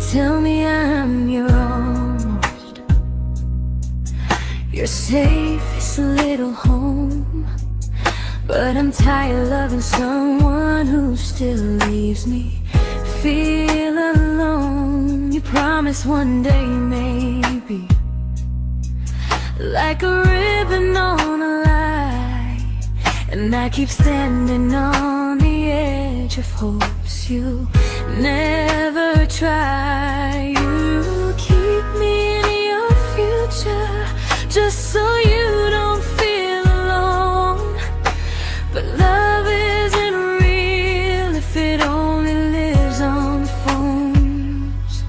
tell me I'm your almost, your safest little home. But I'm tired loving someone who still leaves me feel alone. You promise one day maybe, like a ribbon on a line, and I keep standing on the edge of hopes you never try. You keep me in your future just so you don't feel alone. But love isn't real if it only lives on phones.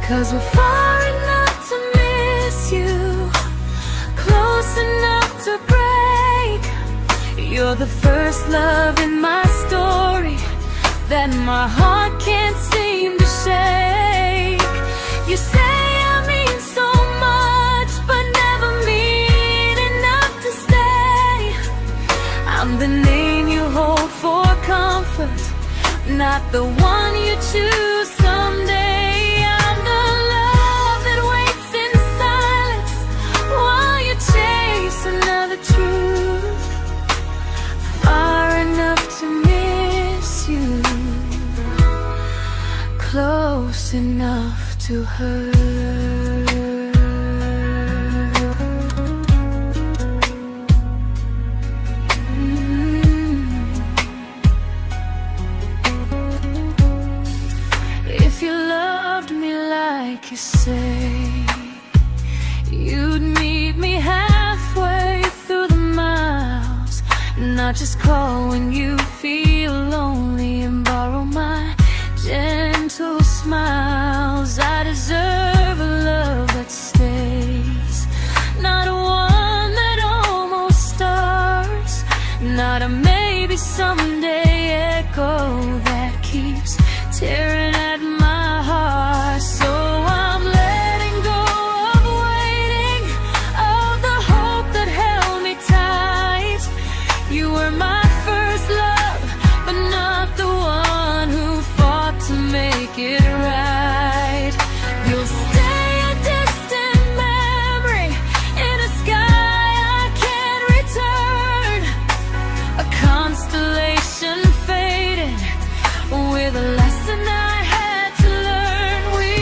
'Cause we're far enough to miss you, close enough to break. You're the first love in my story that my heart can't seem to shake. You say I mean so much, but never mean enough to stay. I'm the name you hold for comfort, not the one you choose someday. I'm the love that waits in silence while you chase another truth. Far enough to miss you, close enough to hurt. If you loved me like you say, you'd meet me halfway through the miles, not just call when you feel lonely and borrow my gentle smiles. I deserve a love that stays, not one that almost starts, not a maybe someday echo that keeps tearing at my heart. So I'm letting go of waiting, of the hope that held me tight. You were my first love, but not the one who fought to make it right. You'll stay a distant memory in a sky I can't return, a constellation faded with a lesson I had to learn. We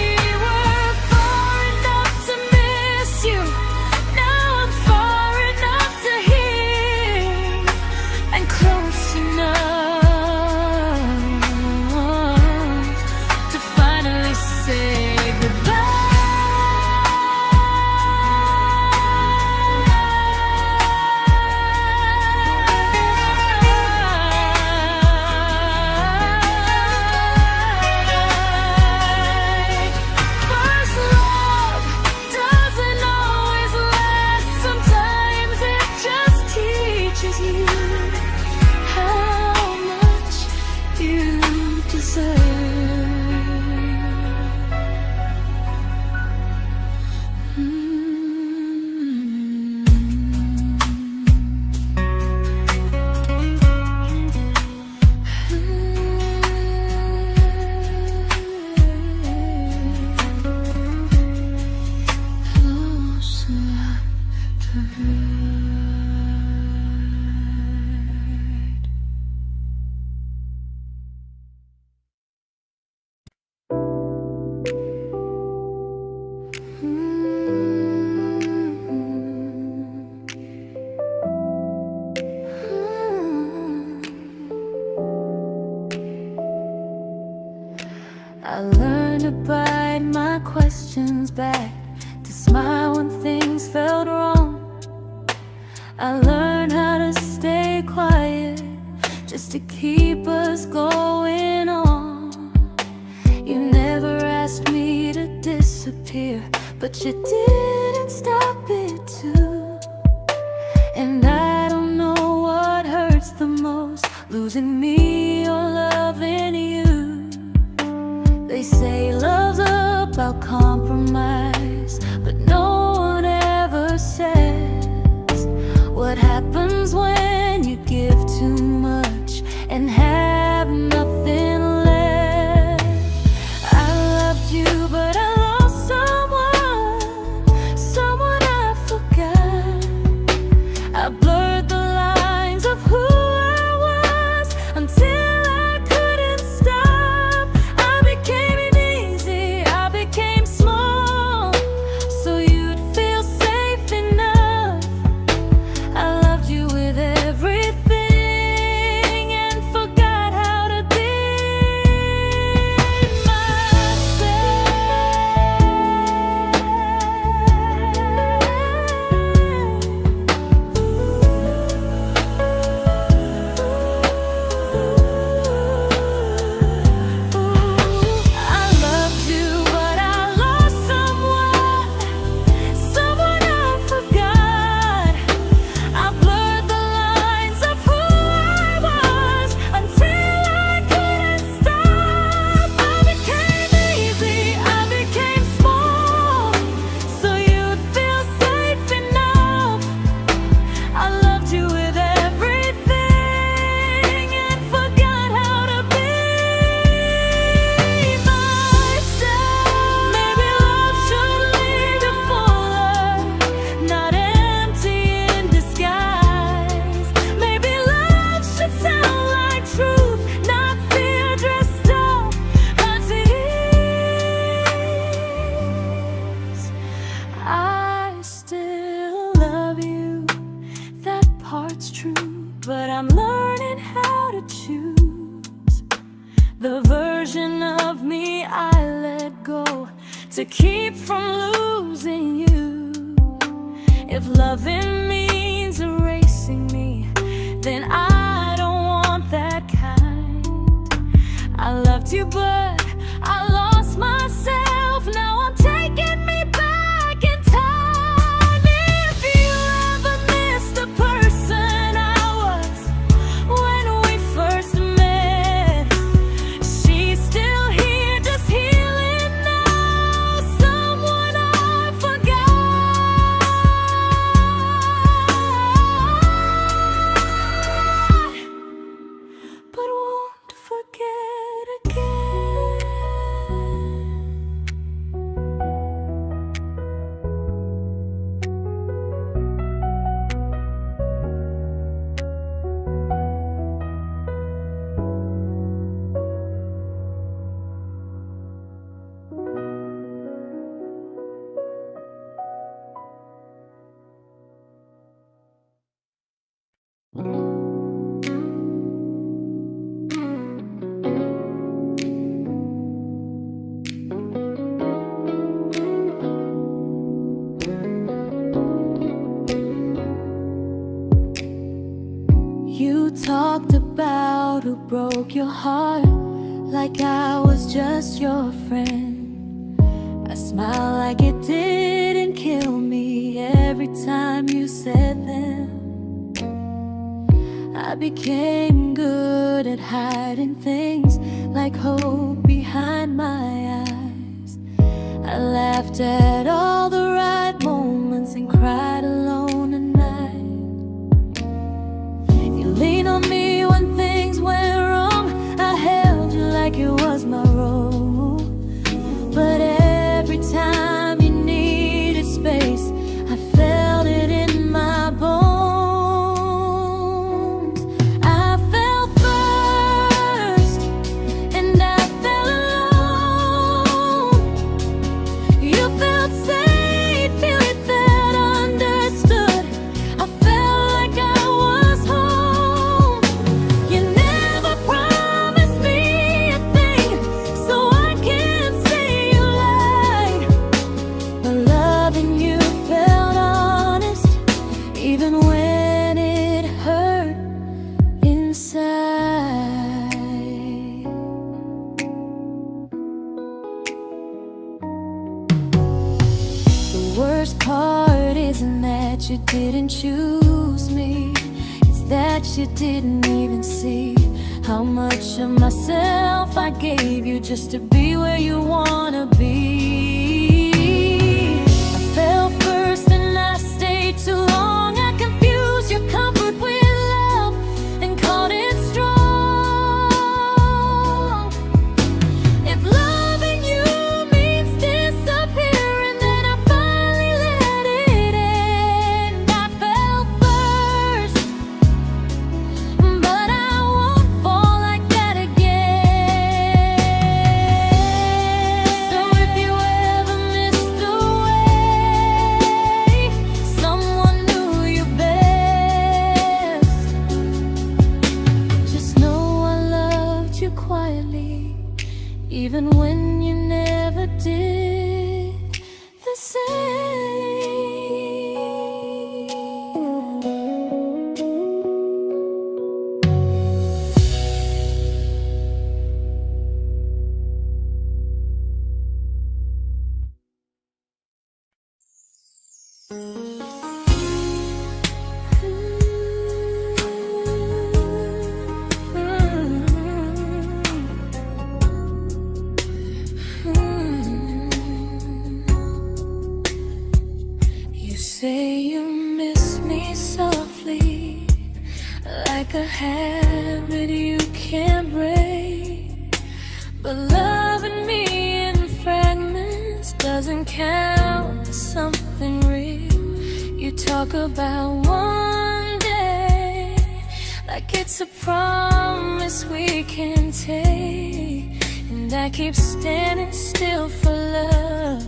were far enough to miss you, now I'm far enough to hear, and close enough to finally say goodbye. First love doesn't always last, sometimes it just teaches you how much you deserve. Close enough to hurt. I learned to bite my questions back, to smile when things felt wrong. I learned how to stay quiet just to keep us going on. You never asked me to disappear, but you didn't stop it too. And I don't know what hurts the most, losing me or loving you. They say love's about compromise, but no one ever says what happens when you give too much and have nothing left. I loved you I'm learning how to choose the version of me I let go to keep from losing you. If loving means erasing me, then I don't want that kind. I loved you, but I lost myself. Now I'm taking me back in time. If you ever miss the person I was when we first met, she's still here, just healing now. Someone I forgot, but won't forget again. You talked about who broke your heart, like I was just your friend. I smiled like it didn't kill me every time you said them. I became good at hiding things like hope behind my eyes. I laughed at all the right moments and cried alone at night. You leaned on me when things went wrong. I held you like it was my role. But every time you needed space, I felt it in my bones. I fell first, and I fell alone. You felt safe, feeling that understood. I felt like I was home. You never promised me a thing, so I can't say you lied. But loving you felt honest, even when it hurt inside. The worst part isn't that you didn't choose me, it's that you didn't even see how much of myself I gave you just to be where you wanna be. I fell first and I stayed too long. I confused your comfort with love and called it strong. If loving you means disappearing, then I finally let it end. I fell first, but I won't fall like that again. So if you ever missed the way someone knew you best, just know I loved you quietly, even when you never did the same. You say you miss me softly, like a habit you can't break. But loving me in fragments doesn't count as something real. You talk about one day like it's a promise we can take, and I keep standing still for love.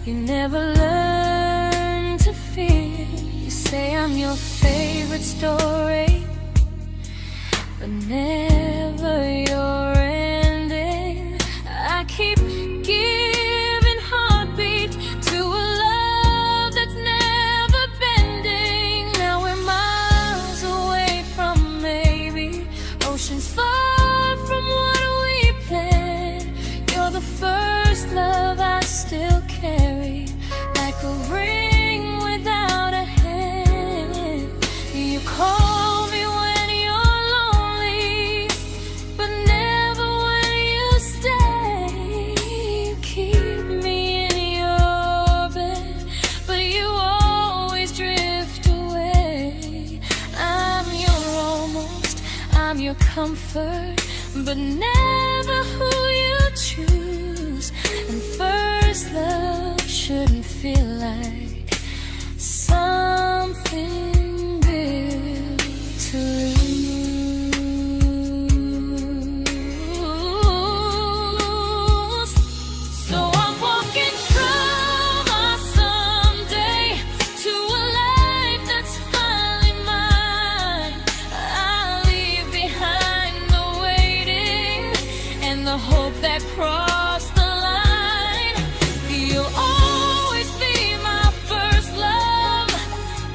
You never learn to feel. You say I'm your favorite story, but never your ending. I keep giving heartbeat to a love that's never bending. Now we're miles away from maybe, oceans far from what we planned. You're the first love I still carry, like a ring without a hand. You call me when you're lonely, but never when you stay. You keep me in your bed, but you always drift away. I'm your almost, I'm your comfort, but never who you choose. And first love shouldn't feel like something built to lose. So I'm walking through my someday to a life that's finally mine. I'll leave behind the waiting and the hope that crossed the line. You'll always be my first love,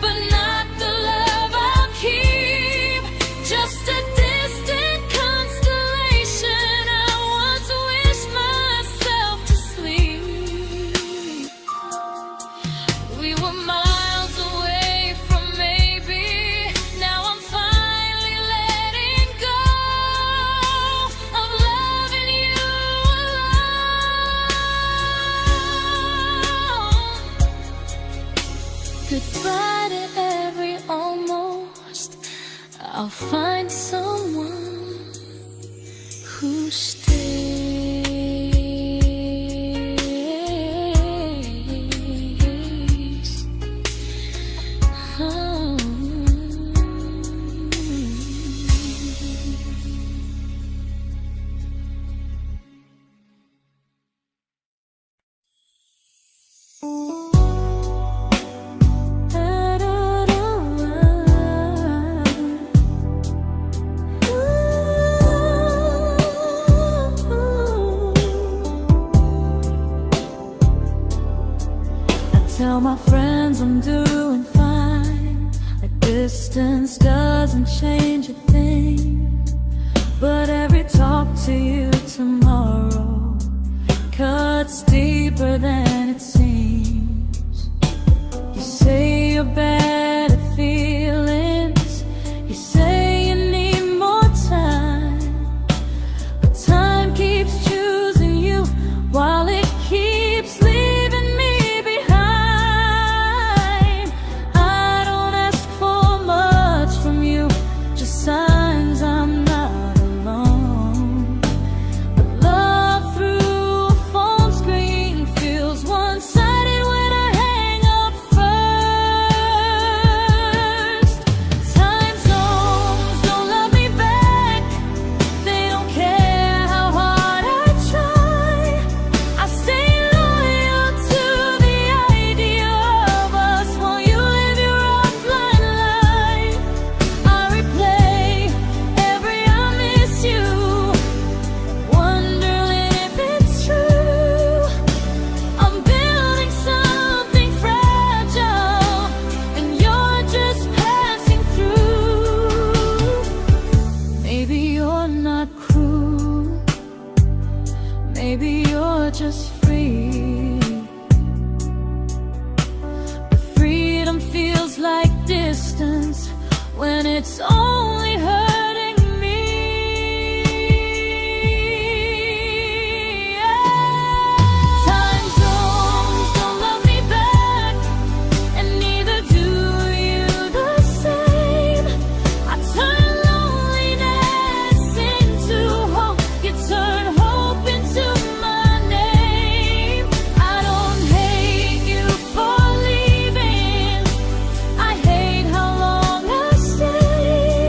but not the love I'll keep. Just a distant constellation I once wished myself to sleep. We were miles away from maybe, now I'm finally letting go of loving you alone. Goodbye to every almost, I'll find someone who stays. Oh. Tell my friends I'm doing fine, like distance doesn't change a thing. But every talk to you tomorrow cuts deeper than it seems. You say you're bad at feelings, you say you need more time, but time keeps choosing you while it keeps leaving me behind. I don't ask for much from you, just signs I'm not alone. But love through a phone screen feels one-sided when I hang up first. Time zones don't love me back, they don't care how hard I try. I stay loyal to the idea of us while you live your offline life. I replay every I miss you, wondering if it's true. I'm building something fragile, and you're just passing through. Maybe you're not cruel, maybe you're just free. But freedom feels like distance when it's only hurting me. Time zones don't love me back, and neither do you the same. I turn loneliness into hope, you turn hope into my name. I don't hate you for leaving, I hate how long I stayed.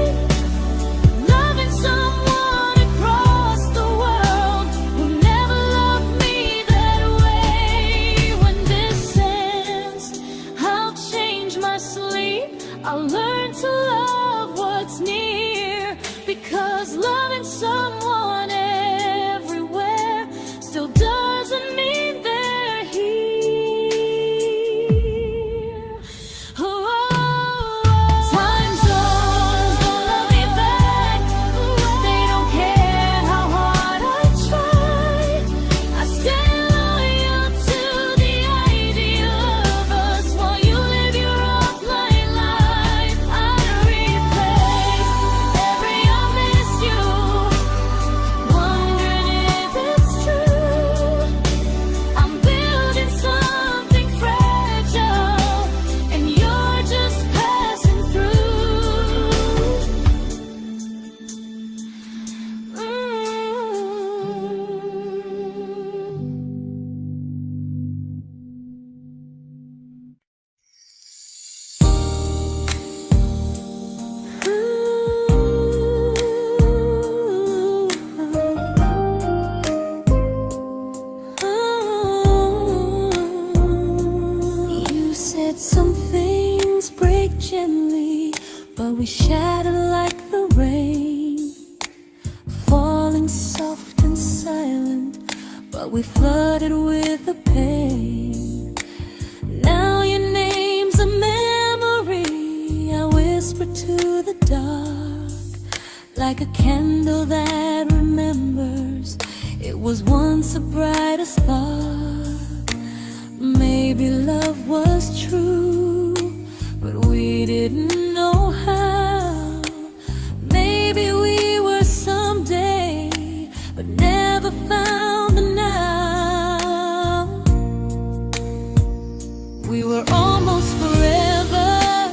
we shattered like the rain, falling soft and silent, but we flooded with the pain. Now your name's a memory I whisper to the dark, like a candle that remembers it was once a brighter spark. Maybe love was true, but we didn't know how. Maybe we were someday, but never found the now. We were almost forever,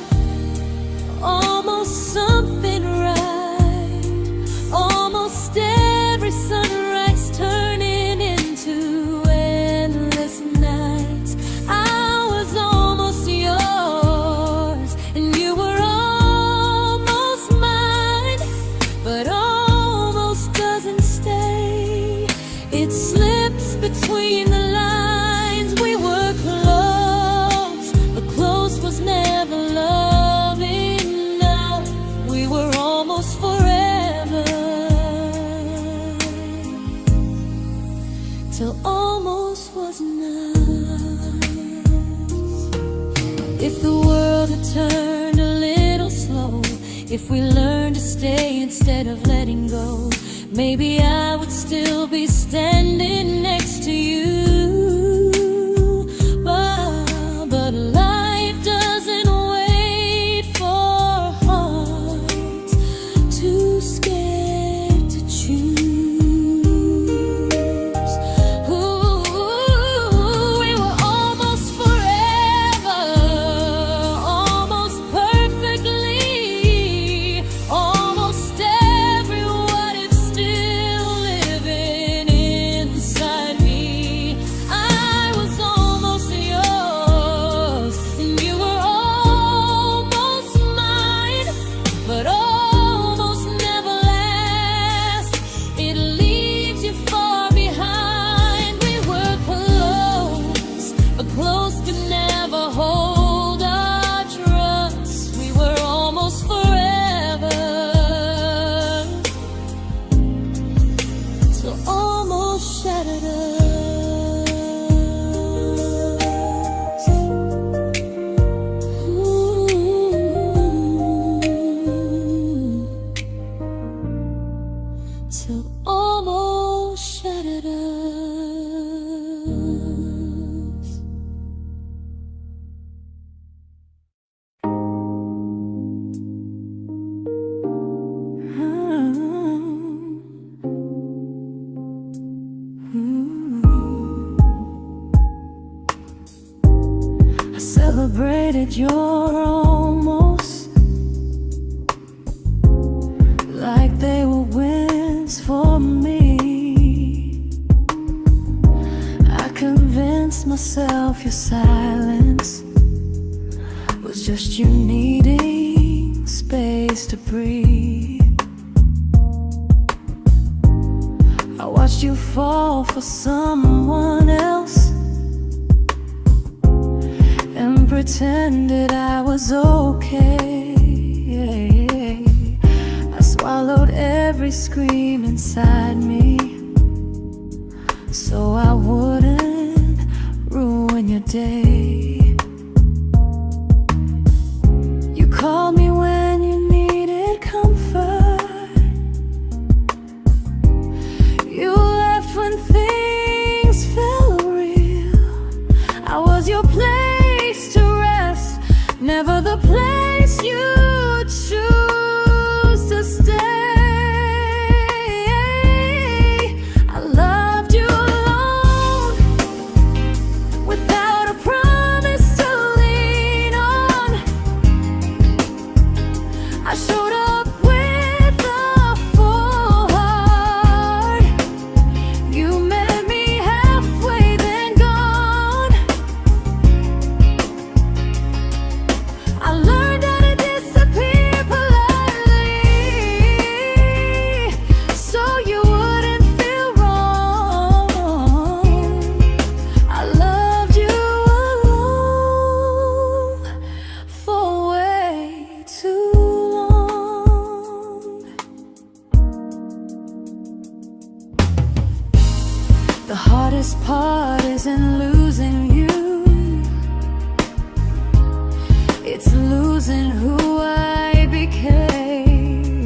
almost something right, almost every sunrise turning into endless nights. I was almost yours, and you were almost mine, but almost doesn't stay. It slips between the lines. We were close, but close was never love enough. We were almost forever, till almost was enough. If the world had turned a little slow, if we learned to stay instead of letting go, maybe I would still be standing next to you. But life doesn't wait for hearts too scared to choose. Ooh, we were almost forever, almost perfectly, almost every what if still living inside me. I was almost yours, and you were almost mine, but almost never lasts. It leaves you far behind. We were close, but close could never hold our trust. We were almost forever, till almost shattered us. Ooh, till almost shattered us. I celebrated your almost like they were wins for me. I convinced myself your silence was just you needing space to breathe. I watched you fall for someone else and pretended I was okay. I swallowed every scream inside me so I wouldn't ruin your day. You called me when you needed comfort. You left when things felt real. I was your place to rest, never the place you choose to stay. I loved you alone, without a promise to lean on. I showed up with a full heart. You met me halfway, then gone. I learned how to disappear heart isn't losing you, it's losing who I became.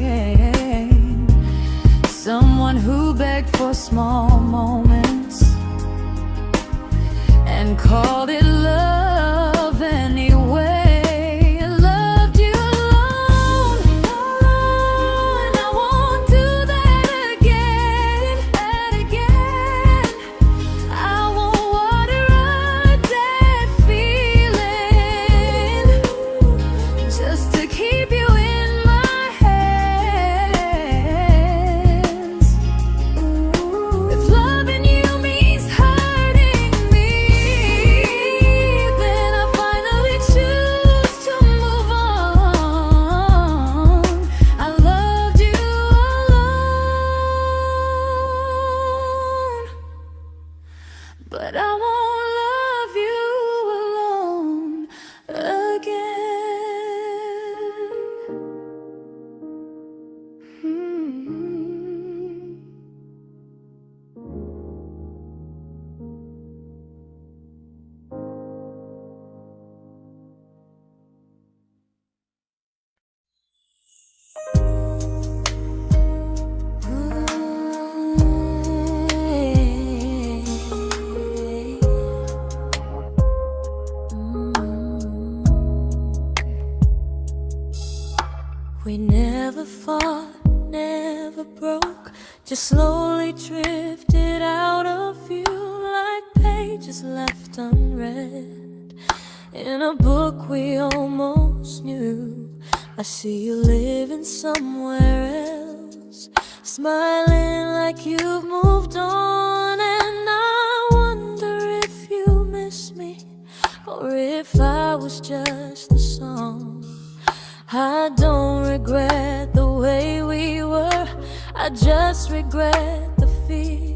Someone who begged for small moments and called it love anyway. Loved you alone, and I won't do that again, and again. I won't water a dead feeling just to keep you in my hands. If loving you means hurting me, then I finally choose to move on. I loved you alone, but I won't love you alone again. We never fought, never broke, just slowly drifted out of view like pages left unread in a book we almost knew. I see you living somewhere else, smiling like you've moved on, and I wonder if you miss me or if I was just a song. I don't regret the way we were, I just regret the fear.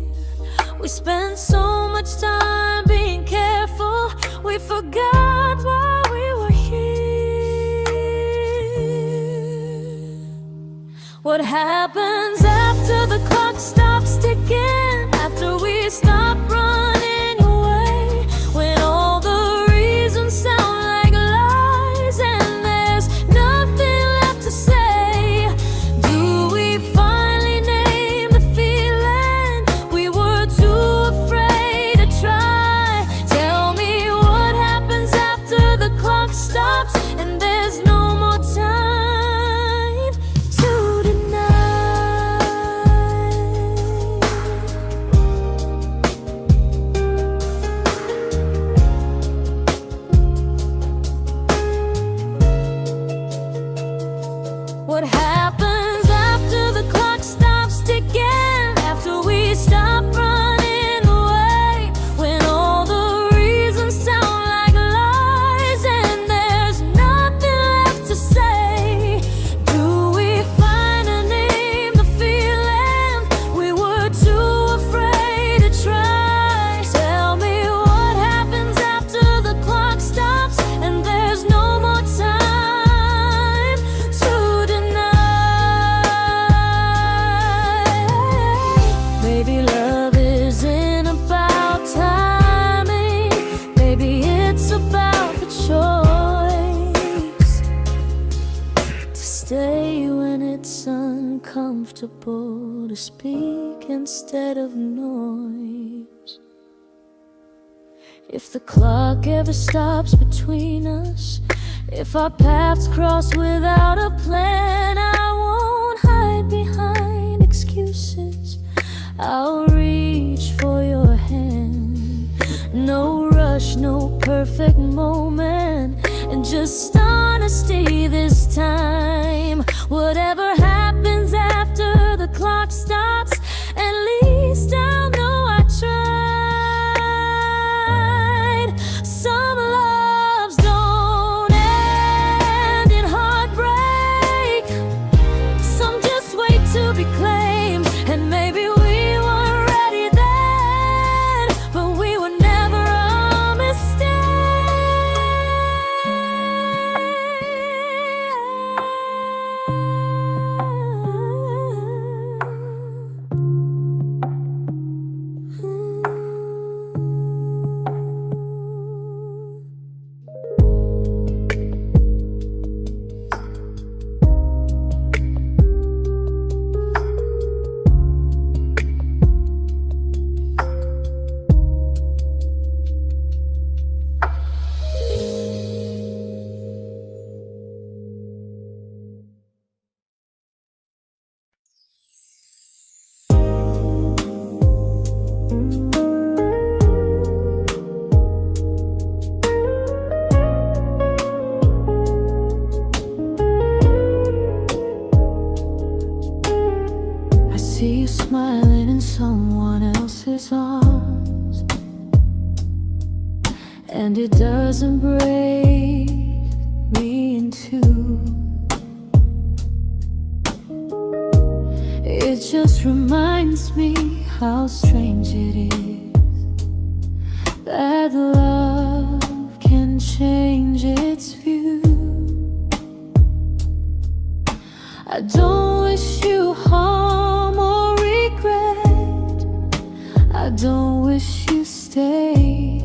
We spent so much time being careful, we forgot why we were here. What happens after the clock stops ticking, after we stop running away, when all the reasons sound like lies and there's nothing left to say? Do we finally name the feeling we were too afraid to try? Tell me what happens after the clock stops and there's no more time to deny. What happens after the clock stops ticking, after we stop running away, when all the reasons sound like lies and there's nothing left to say? Do we finally name the feeling we were too afraid to try? Tell me what happens after the clock stops and there's no more time to deny. Maybe love isn't about timing, maybe it's about the choice to stay when it's uncomfortable, to speak instead of noise. If the clock ever stops between us, if our paths cross without a plan, I won't hide behind excuses, I'll reach for your hand. No rush, no perfect moment, and just honesty this time. Whatever happens after the clock stops, at least I'll know I tried. Some loves don't end in heartbreak, some just wait to be claimed, and maybe we weren't ready then, but we were never a mistake. and it doesn't break me in two. It just reminds me how strange it is that love can change its view. I don't wish you harm or regret. I don't wish you stay.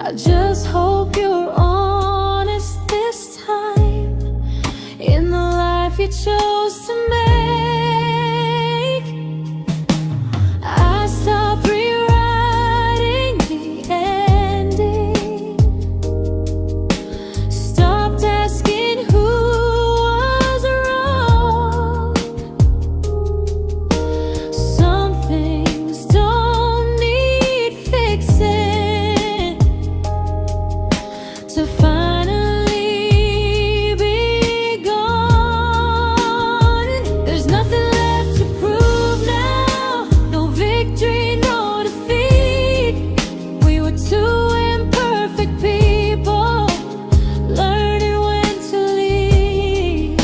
I just hope you're honest this time in the life you chose to make. I stopped rewriting the ending, stopped asking who was wrong. Some things don't need fixing to finally be gone. There's nothing left to prove now, no victory, no defeat. We were two imperfect people, learning when to leave.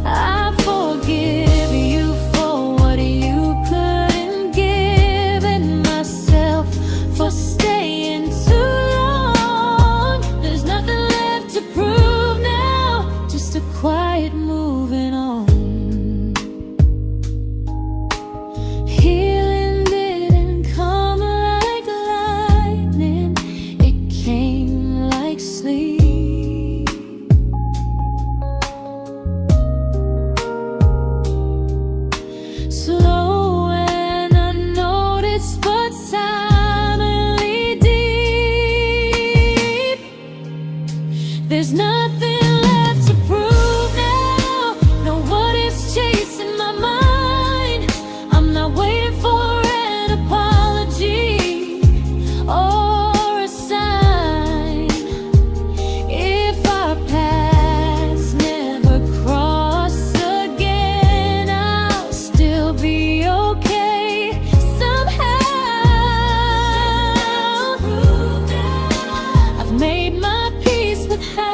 I forgive you for what you couldn't give, and myself for staying too long. There's nothing left to prove now, just a quiet moving on. Healing didn't come like lightning, it came like sleep. Slow and unnoticed, but silently deep. There's nothing left to prove now, no what ifs chasing my mind. I'm not waiting for an apology or a sign. If our paths never cross again, I'll still be okay somehow. I've made my peace with how.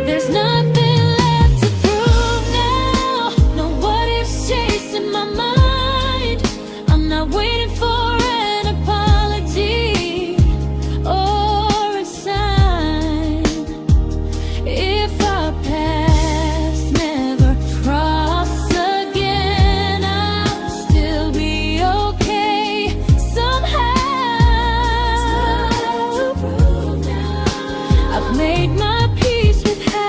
There's nothing left to prove now, no what ifs chasing my mind. I'm not waiting for an apology or a sign. If our paths never cross again, I'll still be okay somehow. I've made my peace with how.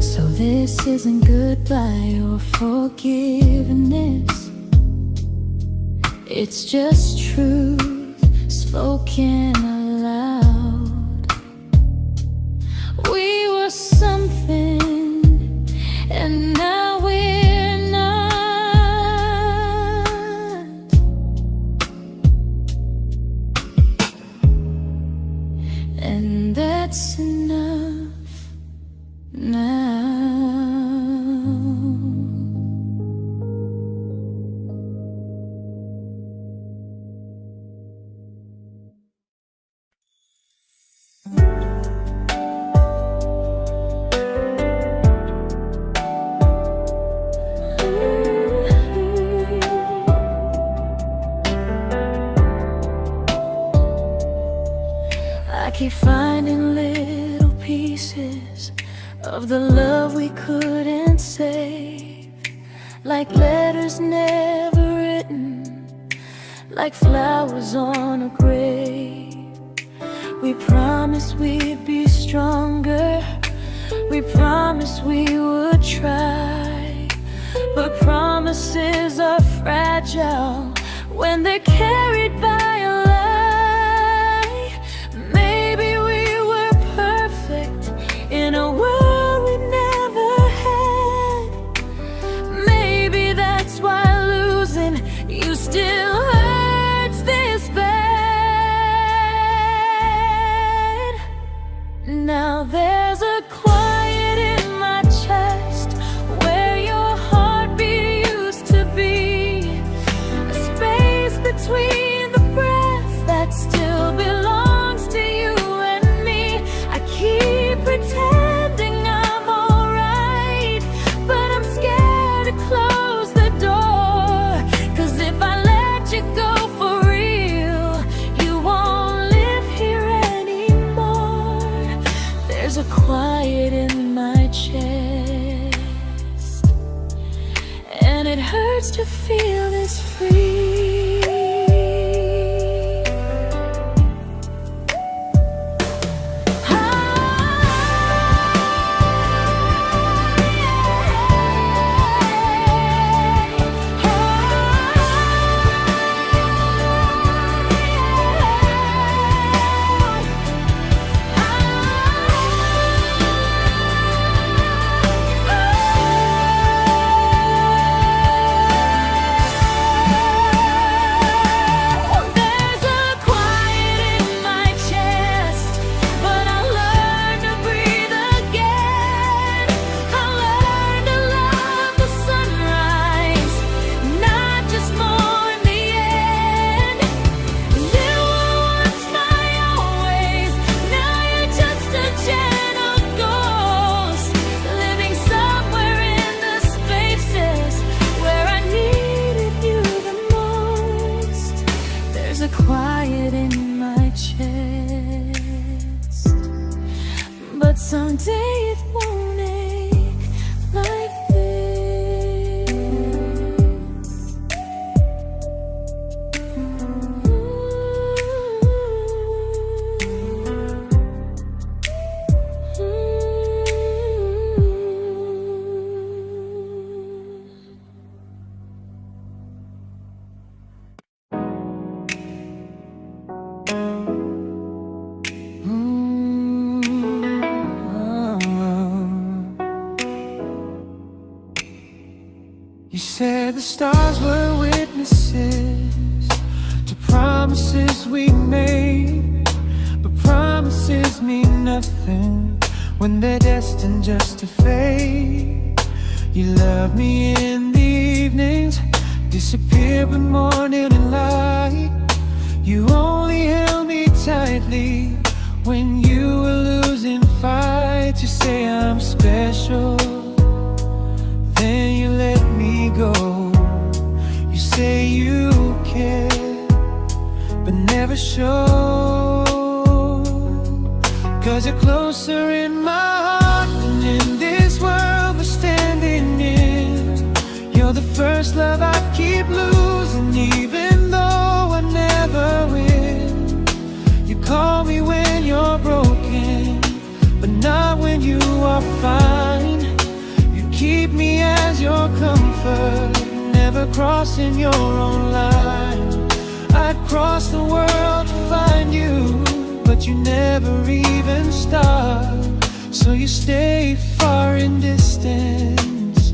So this isn't goodbye or forgiveness, it's just truth spoken aloud. We were something, and now we're not. And that's enough now. I keep finding little pieces of the love we couldn't save, like letters never written, like flowers on a grave. We promised we'd be stronger, We promised we would try, but promises are fragile when they're carried by a lie. Maybe we were perfect in a world we never had. Maybe that's why losing you still hurts this bad. Now there's a quiet in my chest where your heartbeat used to be, a space between the breath that still belongs to you and me. I keep pretending I'm alright, but I'm scared to close the door. 'Cause if I let you go for real, you won't live here anymore. There's a quiet in my chest, and it hurts to feel this free. There's a quiet in my chest, but someday it won't ache like this. You said the stars were witnesses to promises we made, but promises mean nothing when they're destined just to fade. You love me in the evenings, disappear when morning and light. You only held me tightly when you were losing fights. You say I'm special, then you let me go. You say you care, but never show. 'Cause you're closer in my heart than in this world we're standing in. You're the first love I keep losing, even though I never win. You call me when you're broken, but not when you are fine. Keep me as your comfort, never crossing your own line. I'd cross the world to find you, but you never even start. So you stay far in distance,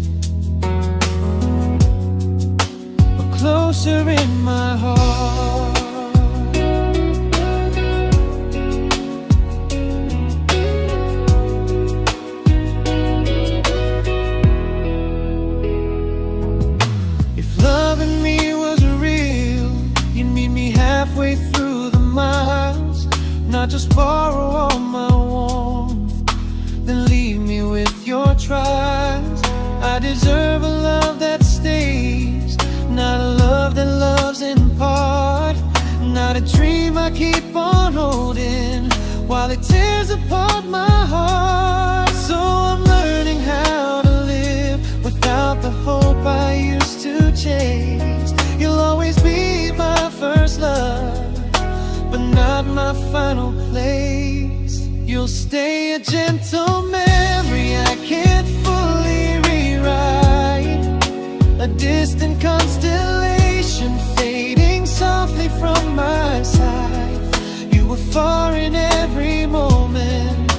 but closer in my heart. Halfway through the miles, not just borrow all my warmth, then leave me with your trials. I deserve a love that stays, not a love that loves in part. Not a dream I keep on holding while it tears apart my heart. So I'm learning how to live without the hope I used to chase. You'll always be my first love, but not my final place. You'll stay a gentle memory distant constellation fading softly from my side. You were far in every moment,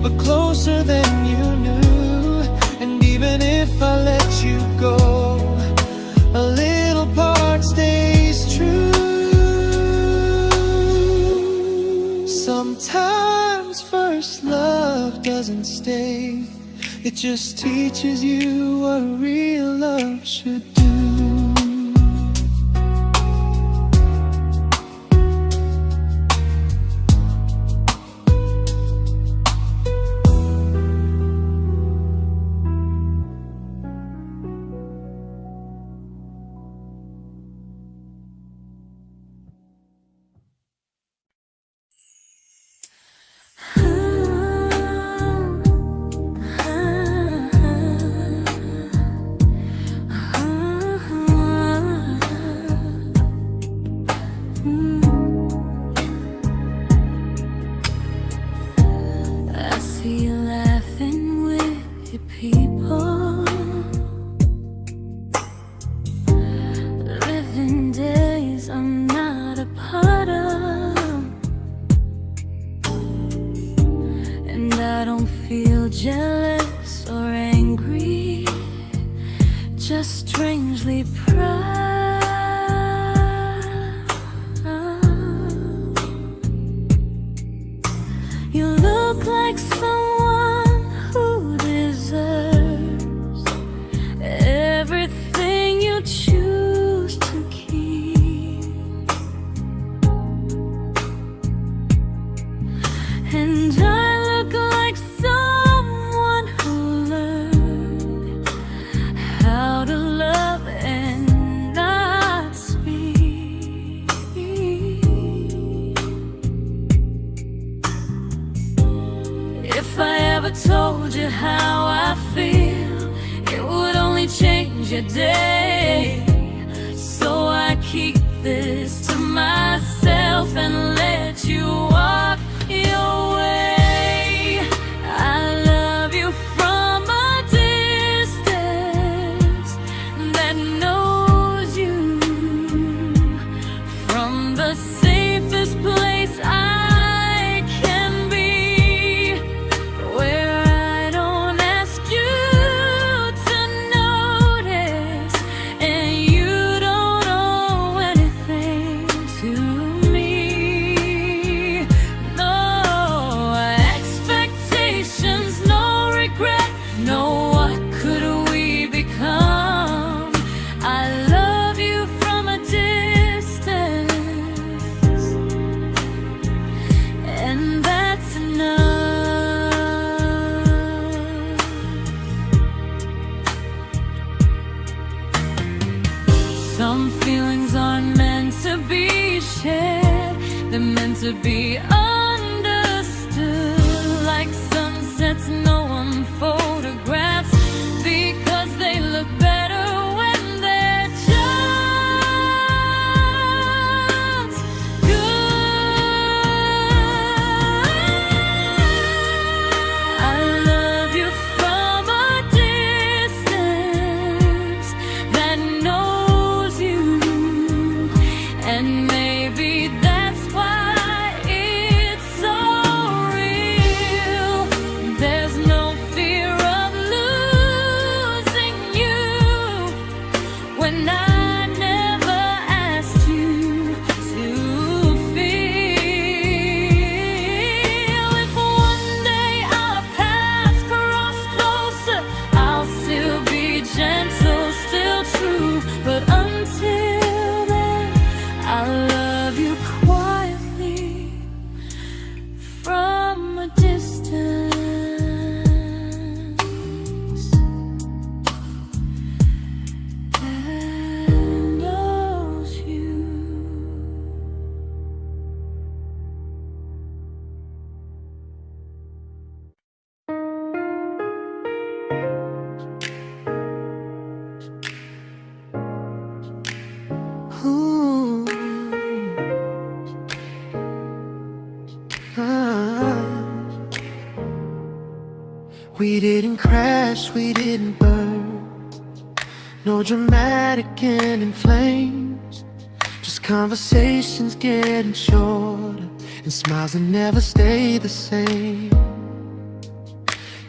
but closer than you knew. And even if I let you go, a little part stays true. Sometimes first love doesn't stay, it just teaches you what real love should do. Jealous or angry, just strangely proud. You look like someone who deserves everything you choose to keep. And I look like someone who learned how to love and not speak. If I ever told you how I feel, it would only change your day. So I keep this to myself and let you walk your way. I love you from a distance that knows you, from the safest place I can be, where I don't ask you to notice and you don't owe anything to me. No expectations, no regret, no what could we become. I love you from a distance, and that's enough. Some feelings aren't meant to be shared, they're meant to be understood. Like sunsets no one photographs, because they look better when they're just good. I love you from a distance that knows you, and maybe that's why it's so real. There's no fear of losing you when I never asked you to feel. If one day our paths cross closer, I'll still be gentle, still true. But until then, I love you quietly from a distance that knows you. Ooh. Ah. We didn't crash, we didn't burn. No dramatic ending flames, just conversations getting shorter, and smiles that never stay the same.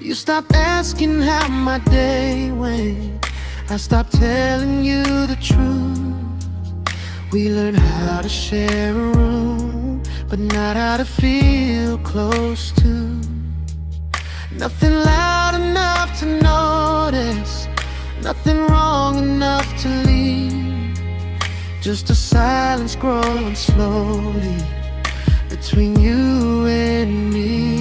You stopped asking how my day went, I stopped telling you the truth. We learned how to share a room, but not how to feel close to. Nothing loud enough to notice, nothing wrong enough to leave. Just a silence growing slowly between you and me.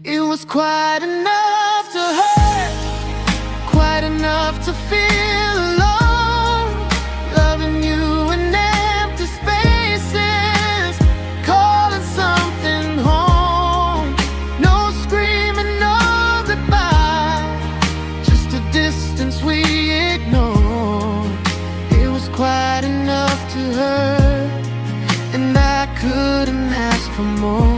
It was quite enough to hurt, quite enough to feel alone. Loving you in empty spaces, calling something home. No screaming, no goodbye, just a distance we ignored. It was quite enough to hurt, and I couldn't ask for more.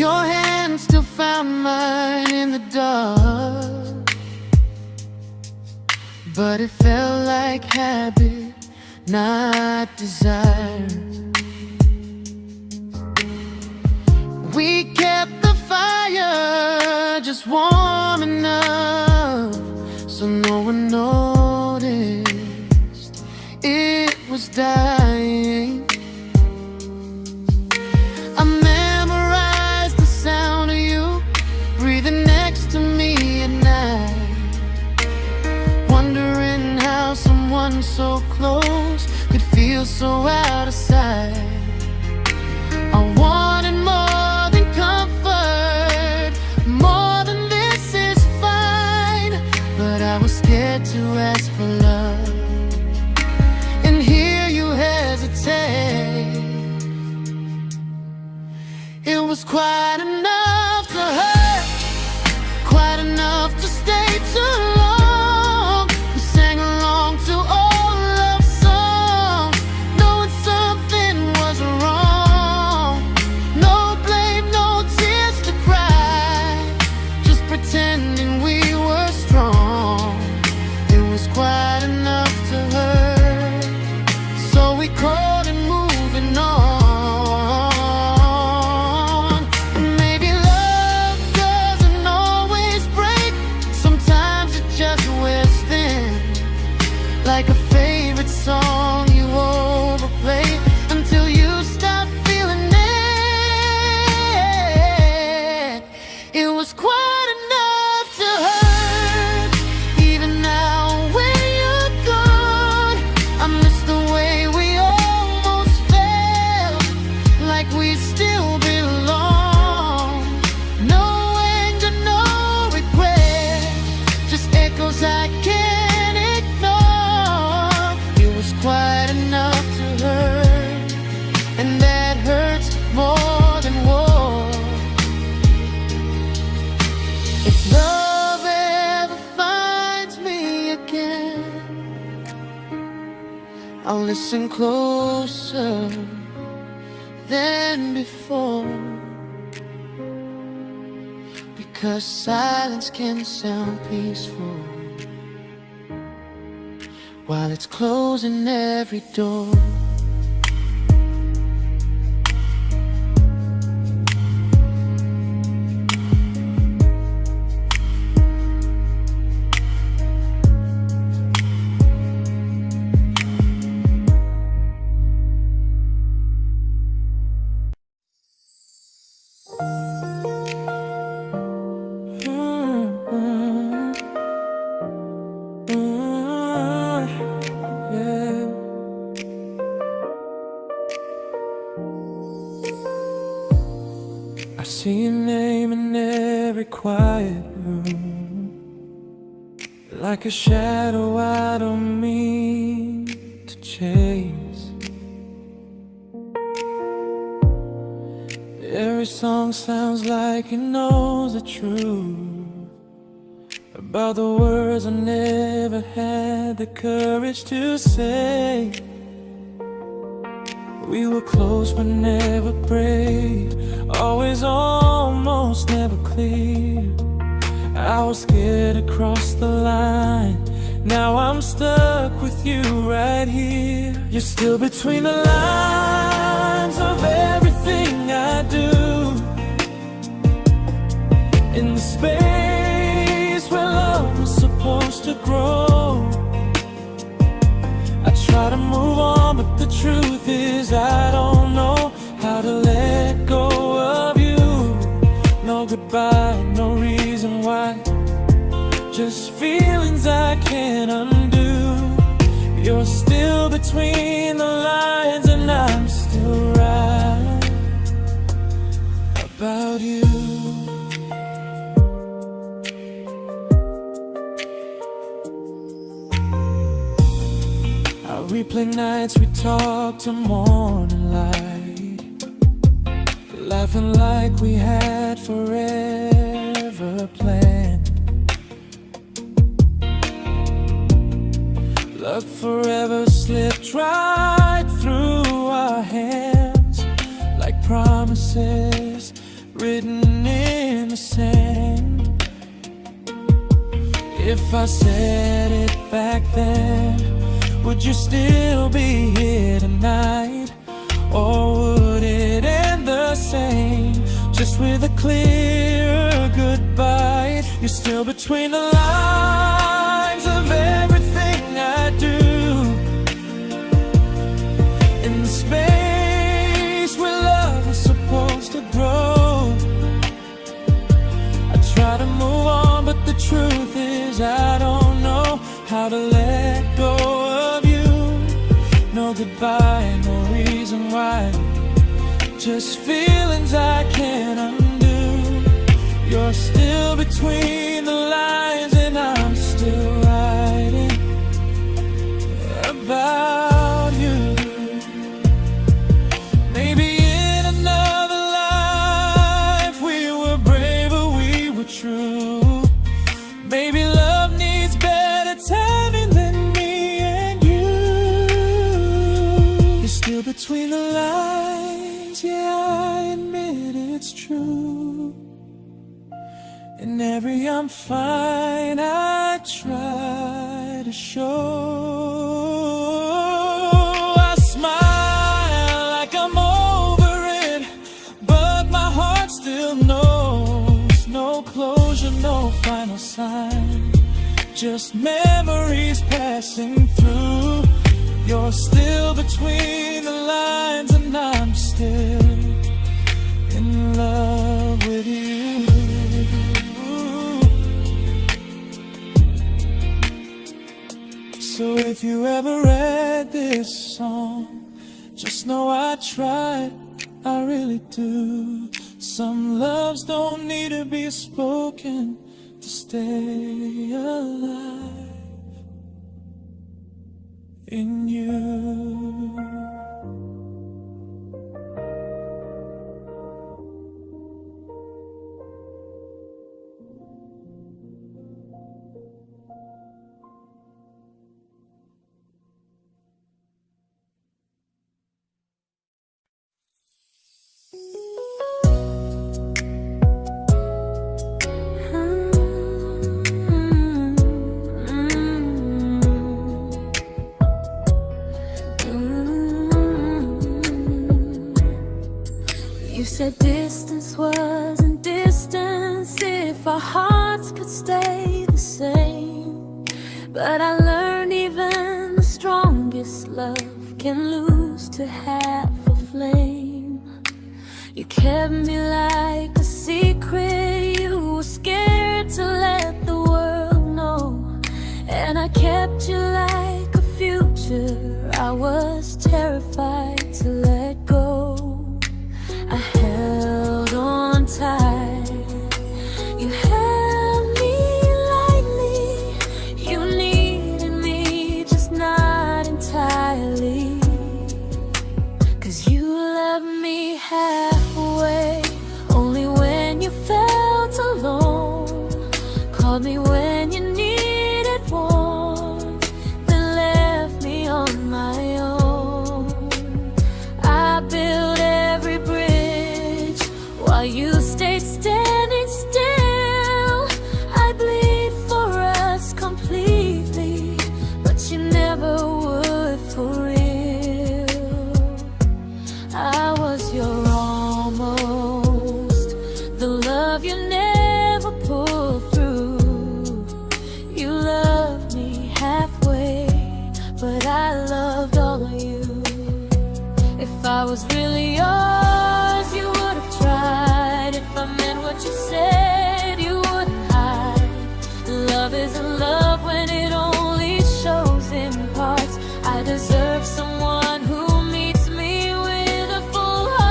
Your hand still found mine in the dark, but it felt like habit, not desire. We kept the fire just warm enough so no one noticed it was dying. I memorized the sound of you breathing next to me at night, wondering how someone so close could feel so out of sight. I wanted more than comfort, more than this is fine, but I was scared to ask for love, and here you hesitate. It was quite enough to hurt, quite enough to stay too long. We sang along to old love songs, knowing something was wrong. No blame, no tears to cry, just pretending we were strong. It was quite enough to hurt, so we called it moving on. Like a favorite song you overplay until you stop feeling it. It was quite enough to hurt. Even now when you're gone, I miss the way we almost felt, like we still belong. No anger, no regret, just echoes I can't ignore. Quite enough to hurt, and that hurts more than war. If love ever finds me again, I'll listen closer than before, because silence can sound peaceful while it's closing every door. I see your name in every quiet room, like a shadow I don't mean to chase. Every song sounds like it knows the truth about the words I never had the courage to say. We were close but never brave, always almost, never close. clear. I was scared to cross the line. Now I'm stuck with you right here. You're still between the lines of everything I do. In the space where love was supposed to grow. I try to move on, but the truth is I don't know how to let go of you. No goodbye, no reason why. Just feelings I can't undo. You're still between the lines, and I'm still right about you. I replay nights we talk till morning light, laughing like we had forever planned. Love forever slipped right through our hands, like promises written in the sand. If I said it back then, would you still be here tonight? Or would it end the same, just with a clear goodbye? You're still between the lines of everything I do. In the space where love was supposed to grow. I try to move on, but the truth is I don't know how to let go of you. No goodbye, no reason why. Just feelings I can't undo. You're still between the lines, and I'm still writing about you. Maybe in another life we were braver, we were true. Maybe love needs better timing than me and you. You're still between the lines, yeah, I admit it's true. In every I'm fine I try to show. I smile like I'm over it, but my heart still knows. No closure, no final sign, just memories passing through. You're still between the lines, and I'm still in love with you. So if you ever read this song, just know I tried, I really do. Some loves don't need to be spoken to stay alive in you. You said distance wasn't distance if our hearts could stay the same. But I learned even the strongest love can lose to half a flame. You kept me like a secret you were scared to let the world know. And I kept you like a future I was terrified to let go. I held on tight, you held me lightly. You needed me, just not entirely. 'Cause you loved me halfway, only when you felt alone. Called me when you needed warmth, then left me on my own. I built every bridge while you stayed standing still. love you never pulled through. You loved me halfway, but I loved all of you. If I was really yours, you would have tried. If I meant what you said, you wouldn't hide. Love isn't love when it only shows in parts. I deserve someone who meets me with a full heart.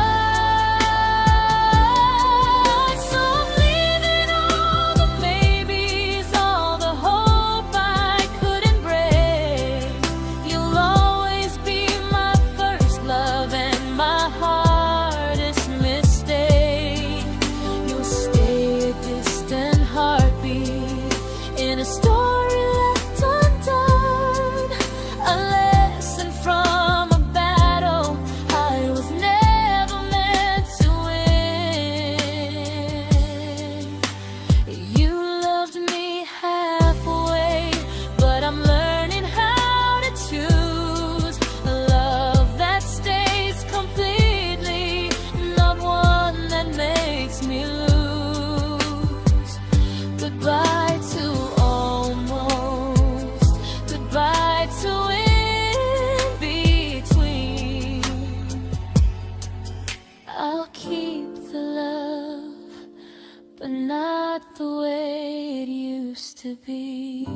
So I'm leaving all the maybes, all the hope I couldn't break. You'll always be my first love and my hardest mistake. You'll stay a distant heartbeat in a story left undone, a lesson from a battle I was never meant to win. You loved me halfway, but I'm learning how to choose a love that stays completely, not one that makes me lose. Goodbye to almost, goodbye to in between. I'll keep the love, but not the way it used to be.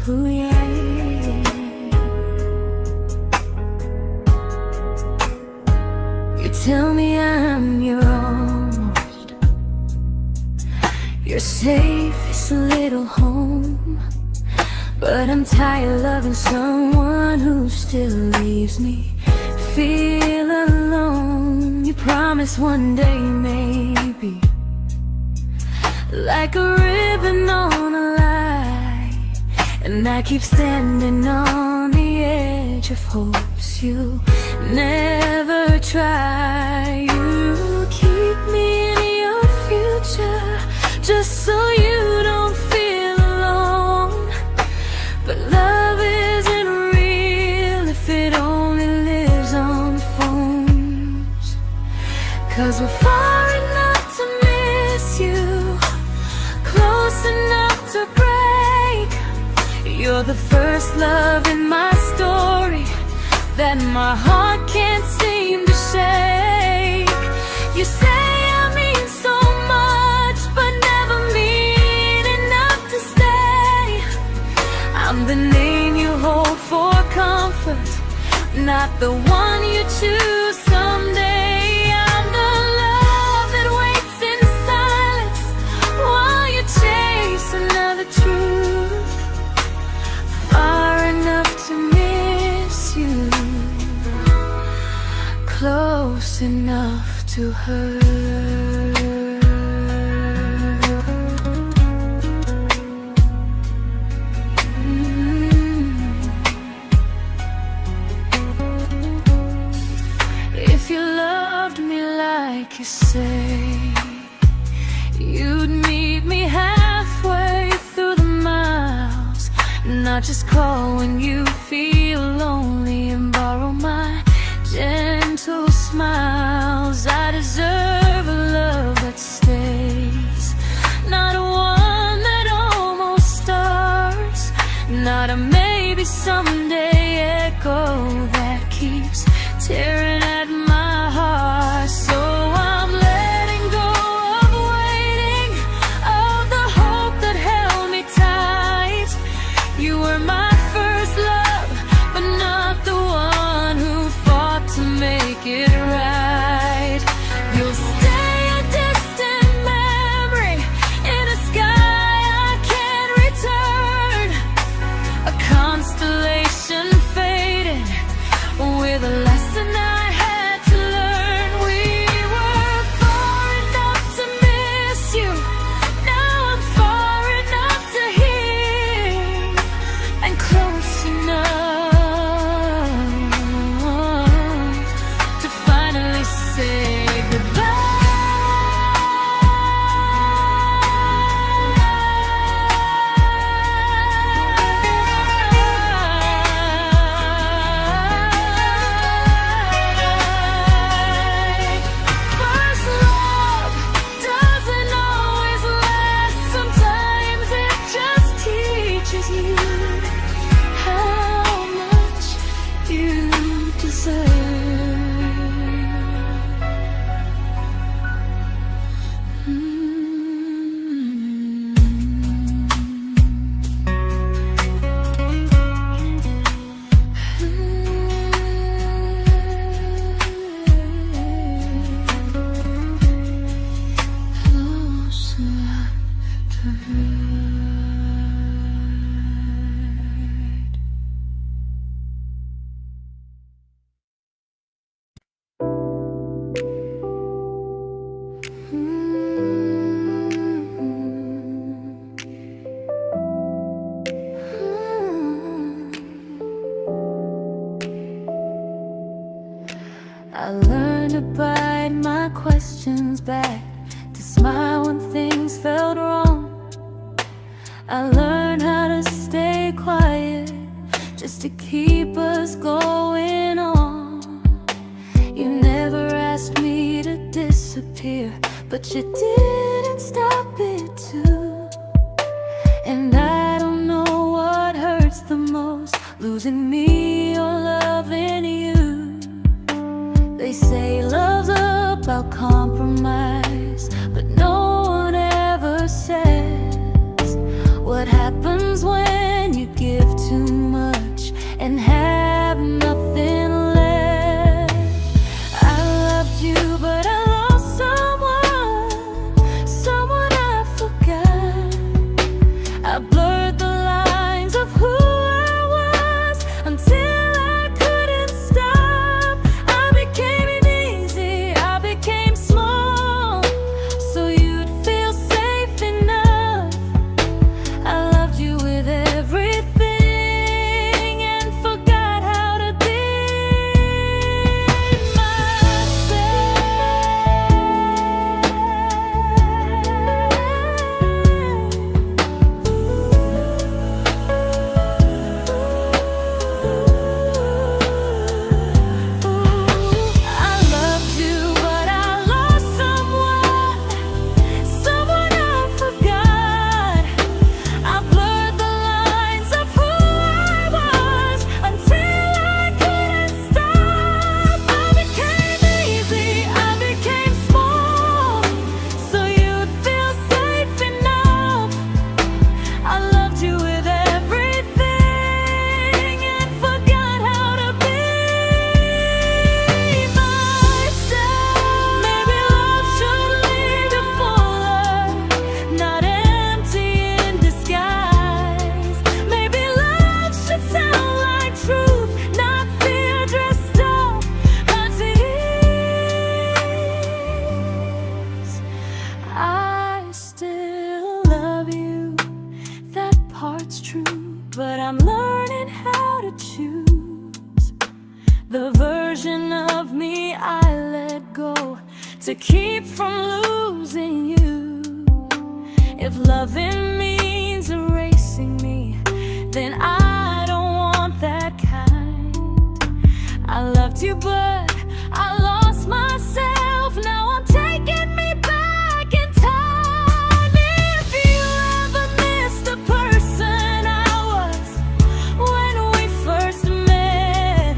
Ooh, yeah, yeah. You tell me I'm your almost, your safest little home, but I'm tired loving someone who still leaves me feel alone. You promise one day maybe, like a ribbon on a line, and I keep standing on the edge of hopes you never try. You keep me in your future just so you don't feel alone. But love isn't real if it only lives on phones. 'Cause we're far enough to miss you, close enough to break. You're the first love in my story that my heart can't seem to shake. You say I mean so much, but never mean enough to stay. I'm the name you hold for comfort, not the one you choose someday. I'm the love that waits in silence while you chase another truth. Far enough to miss you, close enough to hurt. If you loved me like you say, you'd meet me halfway through the miles, not just call when you feel lonely and borrow my gentle smiles. I deserve a love that stays, not one that almost starts, not a maybe someday echo that keeps tearing at my heart. So I'm letting go of waiting, of the hope that held me tight. You were my first love, but not the one I learned to bite my questions back, to smile when things felt wrong. I learned how to stay quiet, just to keep us going on. You never asked me to disappear, but you didn't stop it too. And I don't know what hurts the most, losing me or loving you. They say love's about compromise, but no one ever says what happens when you give too much and have nothing left. I loved you, but I lost someone I forgot. I blurred the lines of who I was until I couldn't stop. I became easy, I became small, so you'd feel safe enough. I loved you with everything and forgot how to be I loved you, but I lost someone I forgot. I blurred the lines of who I was until I couldn't stop. I became easy, I became small, so you'd feel safe enough. I loved you with everything and forgot how to be myself. Maybe love should lead you fuller, not empty in disguise. Maybe love should sound like truth, not fear dressed up as ease. I still love you, that part's true, but I'm learning how to choose the version of me I let go to keep from losing you. If loving means erasing me, then I don't want that kind. I loved you, but I lost myself. Now I'm taking me back in time. If you ever missed the person I was when we first met,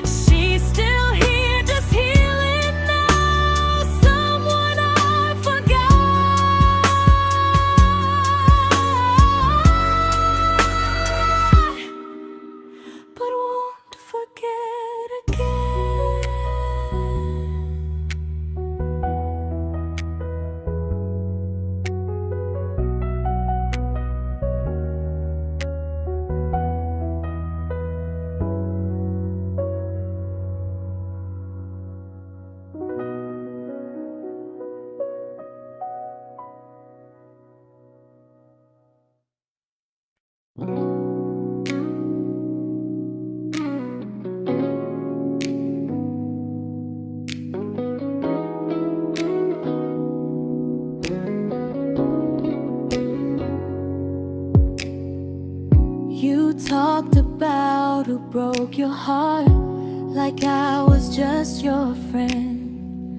she's still here, just healing now. Someone I forgot, but won't forget again. You talked about who broke your heart, like I was just your friend.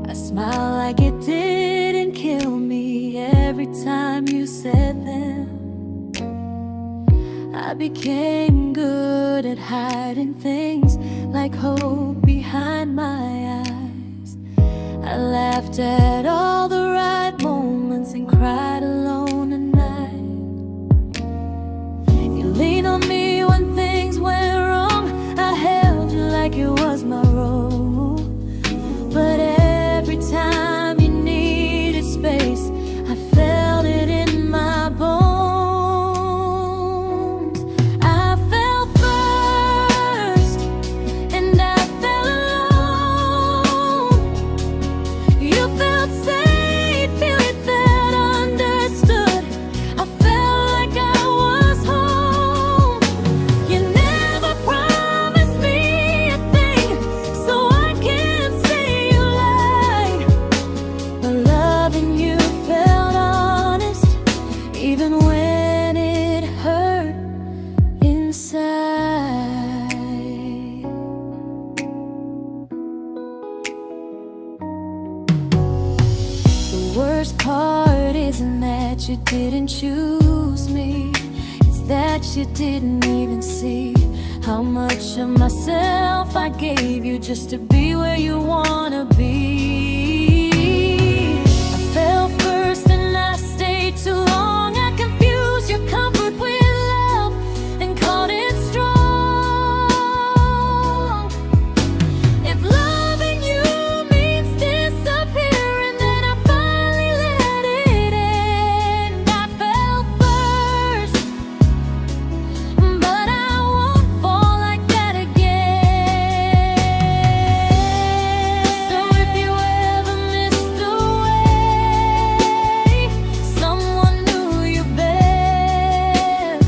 I smile like it didn't kill me every time you said them. I became good at hiding things like hope behind my eyes. I laughed at all the right moments and cried alone at night. You leaned on me when things went wrong. I held you like it was my role. But every time you needed space, I felt it in my bones. I fell first, and I fell alone. You felt safe. worst part isn't that you didn't choose me, it's that you didn't even see how much of myself I gave you just to be where you wanna be. I fell first and I stayed too long. I confused your comfort with love and called it strong. If loving you means disappearing, then I finally let it end. I fell first, but I won't fall like that again. So if you ever missed the way someone knew you best,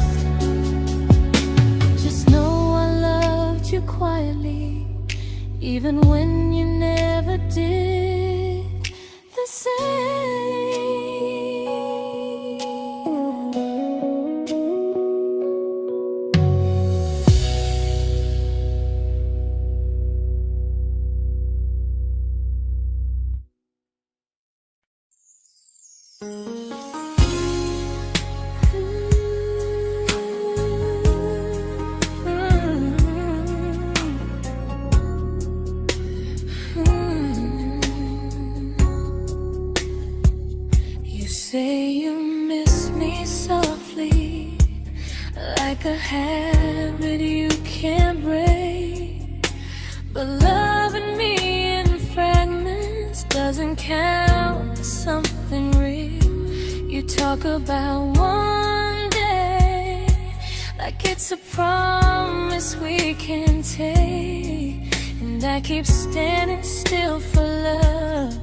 just know I loved you quietly, even when you never did the same. You say you miss me softly, like a habit you can't break. But loving me in fragments doesn't count as something real. You talk about one day like it's a promise we can take, and I keep standing still for love.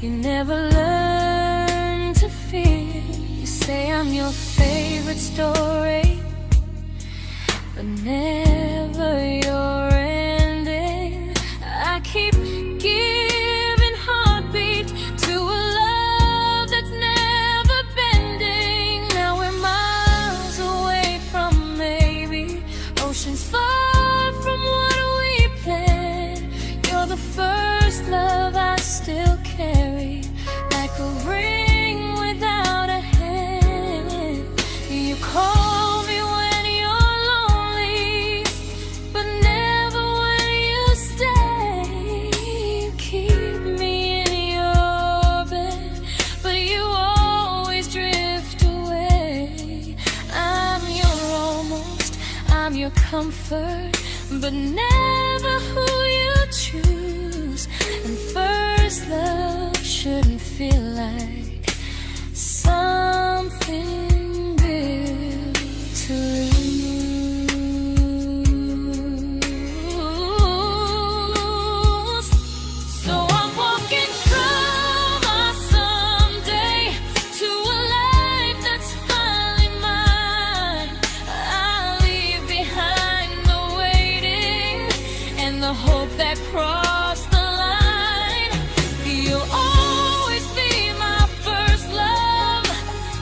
You never learn to feel. You say I'm your favorite story, but never your ending. I keep giving heartbeat to a love that's never bending. Now we're miles away from maybe oceans far from what we planned. You're the first love I still carry, like a ring without a hand. You call me when you're lonely, but never when you stay. You keep me in your bed, but you always drift away. I'm your almost, I'm your comfort, but never who you choose. And first love shouldn't feel like something built to lose. So I'm walking from my someday to a life that's finally mine. I'll leave behind the waiting and the hope that crossed the line. You'll always be my first love,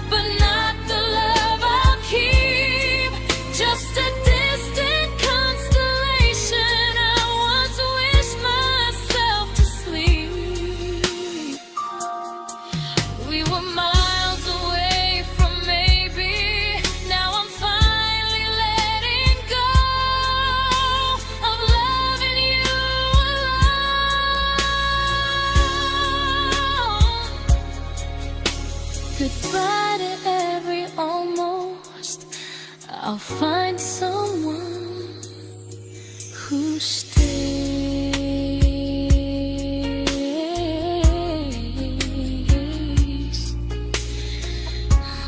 but not the love I'll keep. Just a distant constellation I once wished myself to sleep. We were miles away from maybe. Now I'm finally letting go of loving you alone. Goodbye to every almost. I'll find someone who stays.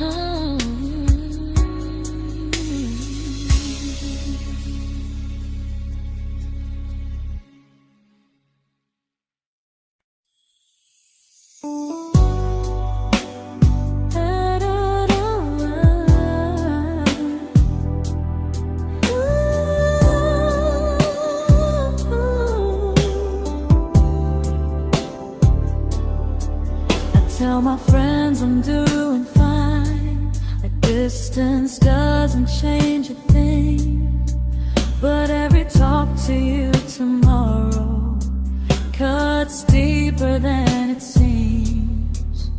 Oh. Tell my friends I'm doing fine, that distance doesn't change a thing. But every talk to you tomorrow cuts deeper than it seems.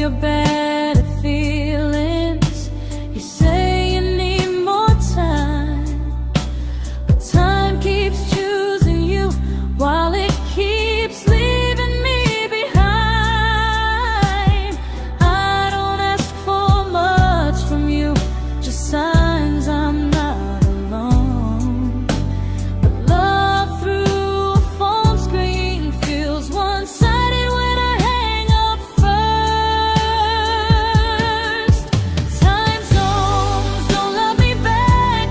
your better feelings. You say you need more time, but time keeps choosing you while it keeps leaving me behind. I don't ask for much from you, just signs I'm not alone. But love through a phone screen feels one-sided when I hang up first. Time zones don't love me back.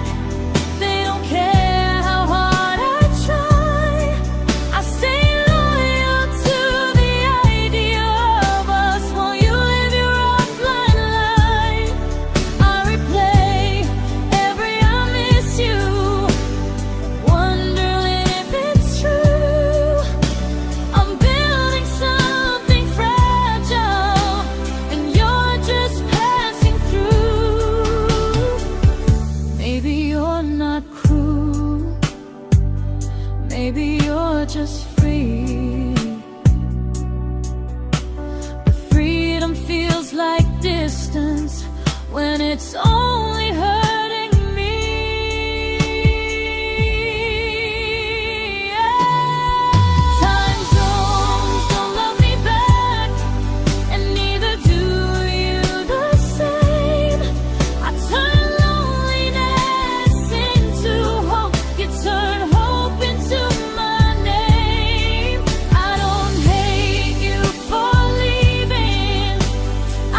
They don't care how hard I try. I stay loyal to the idea of us while you live your offline life. I replay every I miss you, wondering if it's true. I'm building something fragile, and you're just passing through. Maybe you're not cruel, maybe you're just free. But freedom feels like distance when it's only hurting me. Time zones don't love me back, and neither do you the same. I turn loneliness into hope, you turn hope into my name. I don't hate you for leaving,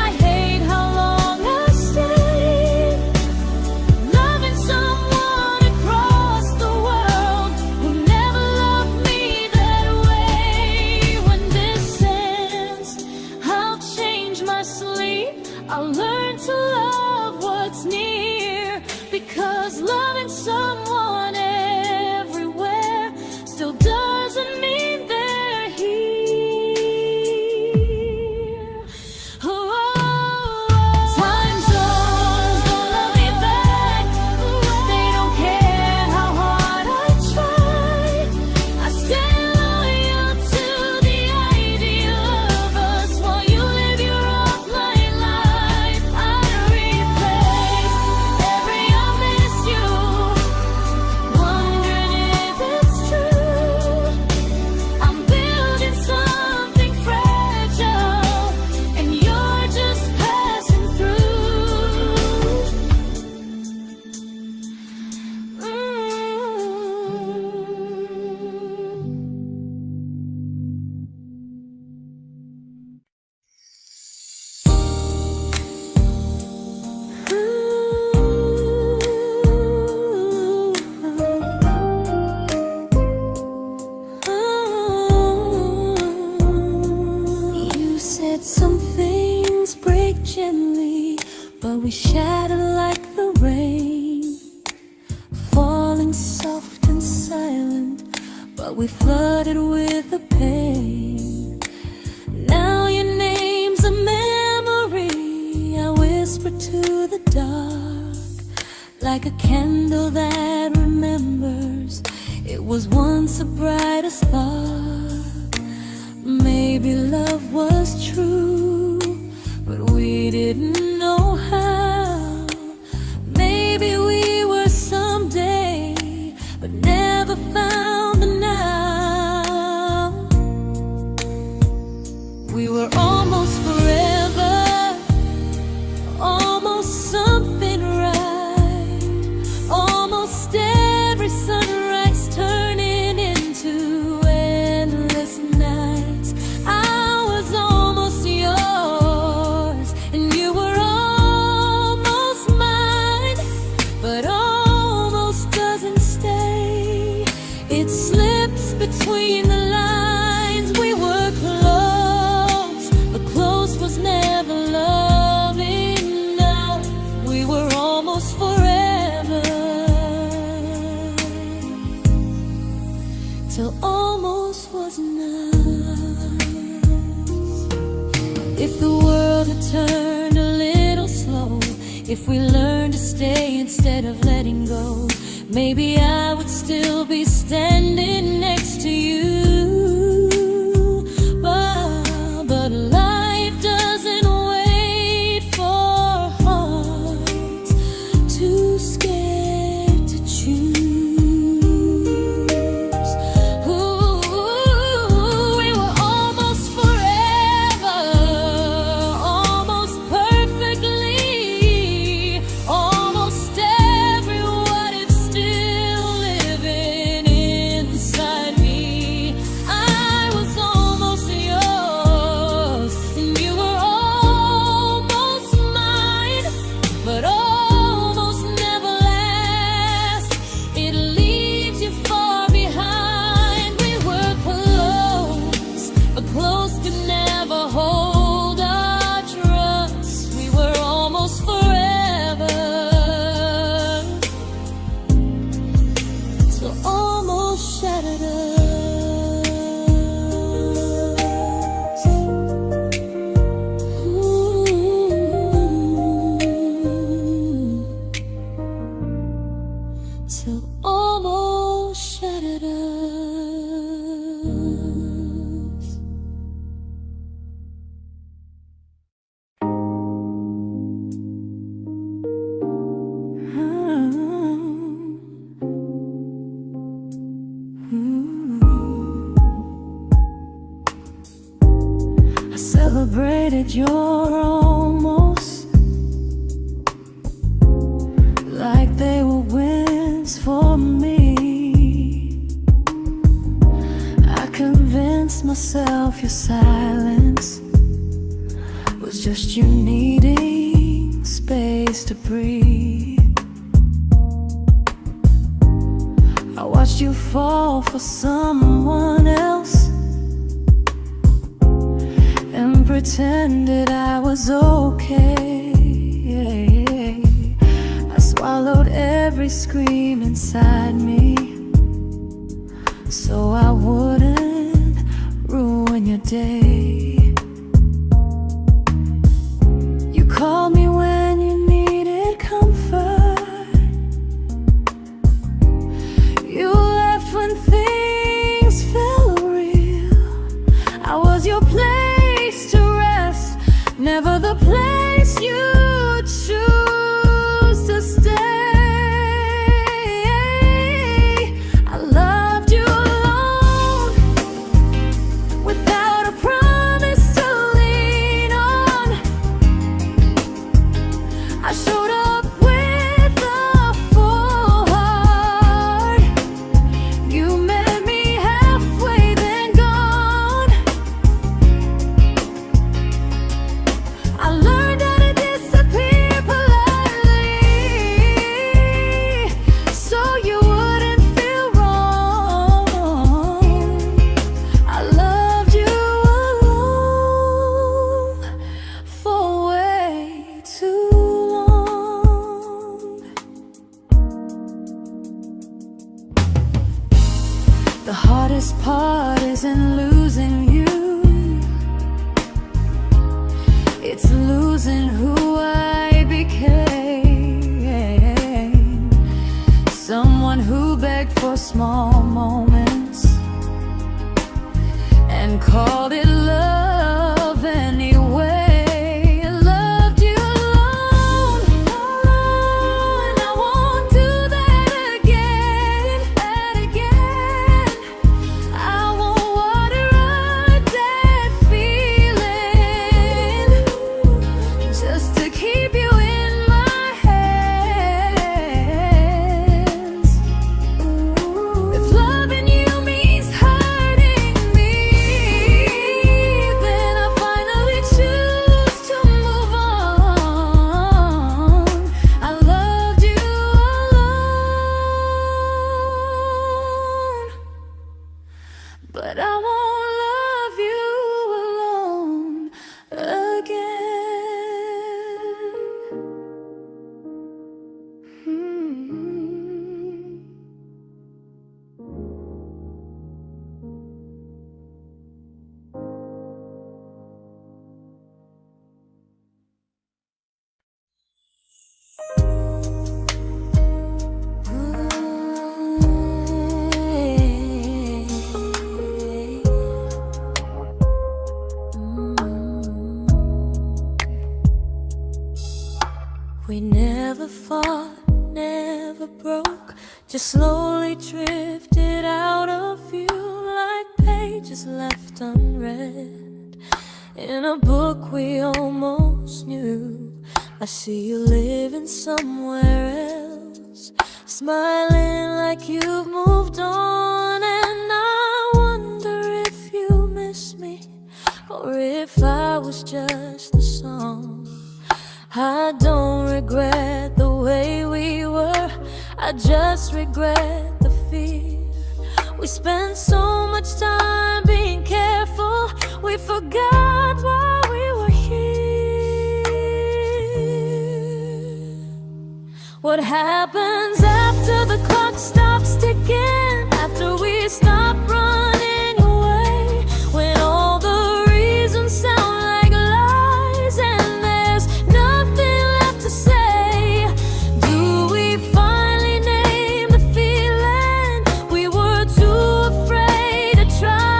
I hate how long I stayed. Loving someone across the world who never loved me that way. When this ends, I'll change my sleep, I'll learn to love what's near, because loving someone everywhere still doesn't mean they're here. Time zones don't love me back. They don't care how hard I try. I stay loyal to the idea of us while you live your offline life. I replay every I miss you, wondering if it's true. I'm building something fragile, and you're just passing through. You said some things break gently, but we shatter like the rain, falling soft and silent, but we flooded with the pain. Now your name's a memory I whisper to the dark, like a candle that remembers it was once a brighter spark. Maybe love was true, but we didn't know how. Maybe we were someday, but never found the now. We were almost forever, almost something right, almost every sunrise turning into endless nights. I was almost yours, and you were almost mine, but almost doesn't stay. It slips between the lines. We were close, but close was never love enough. We were almost forever, till almost was enough. If the world had turned a little slow, if we learned to stay instead of letting go, maybe I would still be standing next to you. But life doesn't wait. I celebrated your almost like they were wins for me. I convinced myself your silence was just you needing space to breathe. I watched you fall for someone else and pretended I was okay. I swallowed every scream inside me so I wouldn't ruin your day. You called me when you needed comfort. You left when things felt real. I was your place to rest, never the place you choose to stay. I loved you alone, without a promise to lean on. I showed up with a full heart. You met me halfway, then gone. I learned how to disappear politely, so you wouldn't feel wrong. I loved you alone for way too long. The hardest part isn't losing you, it's losing who I became. Someone who begged for small moments and called it love anyway. I loved you alone, and I won't do that again. I won't water a dead feeling just to keep you in my hands. If loving you means hurting me, then I finally choose to move on. I loved you alone, but I won't love you alone again. We never fought, never broke, just slowly drifted out of view like pages left unread in a book we almost knew. I see you living somewhere else, smiling like you've moved on, and I wonder if you miss me or if I was just the song. I don't regret the way we were, I just regret the fear. We spent so much time being careful, we forgot why we were here. What happens after the clock stops ticking, after we stop running away, when all the reasons sound like lies and there's nothing left to say? Do we finally name the feeling we were too afraid to try?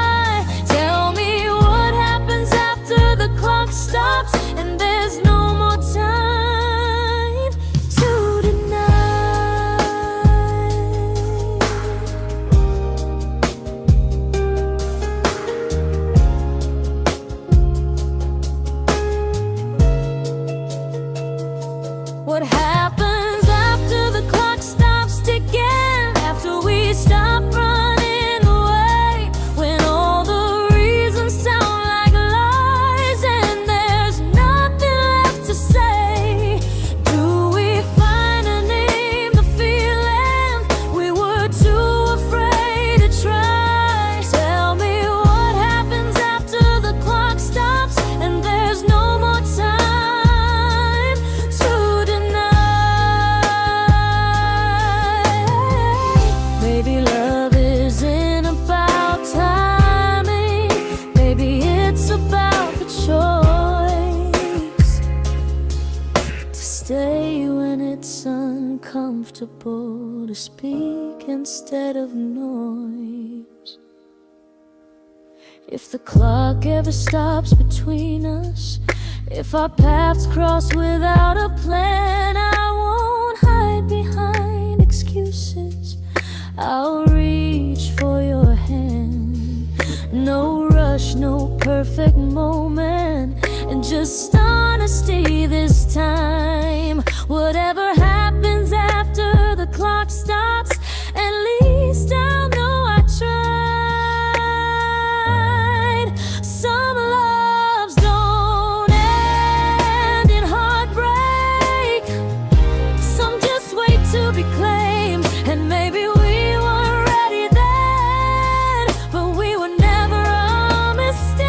comfortable to speak instead of noise. If the clock ever stops between us, if our paths cross without a plan, I won't hide behind excuses. I'll reach for your hand. No rush, no perfect moment, and just honesty this time. Whatever happens after the clock stops, at least I'll know I tried. Some loves don't end in heartbreak, some just wait to be claimed. And maybe we weren't ready then, but we were never a mistake.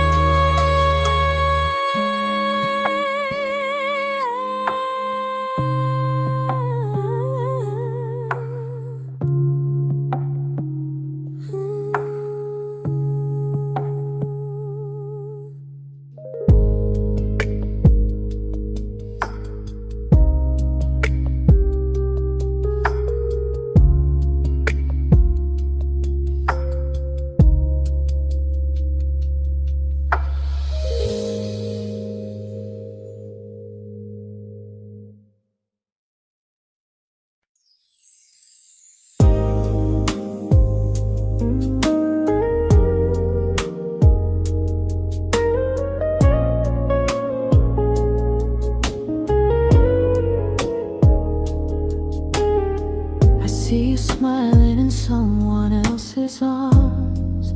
I see you smiling in someone else's arms,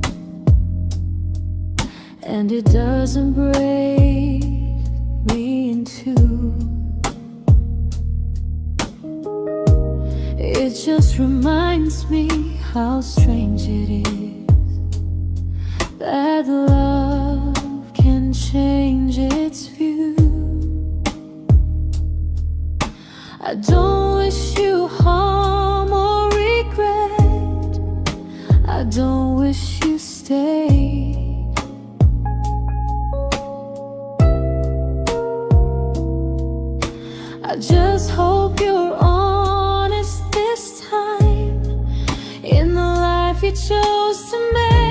and it doesn't break me in two. It just reminds me how strange it is that love can change its view. I don't wish you harm or regret, I don't wish you stayed. I just hope you're honest this time in the life you chose to make.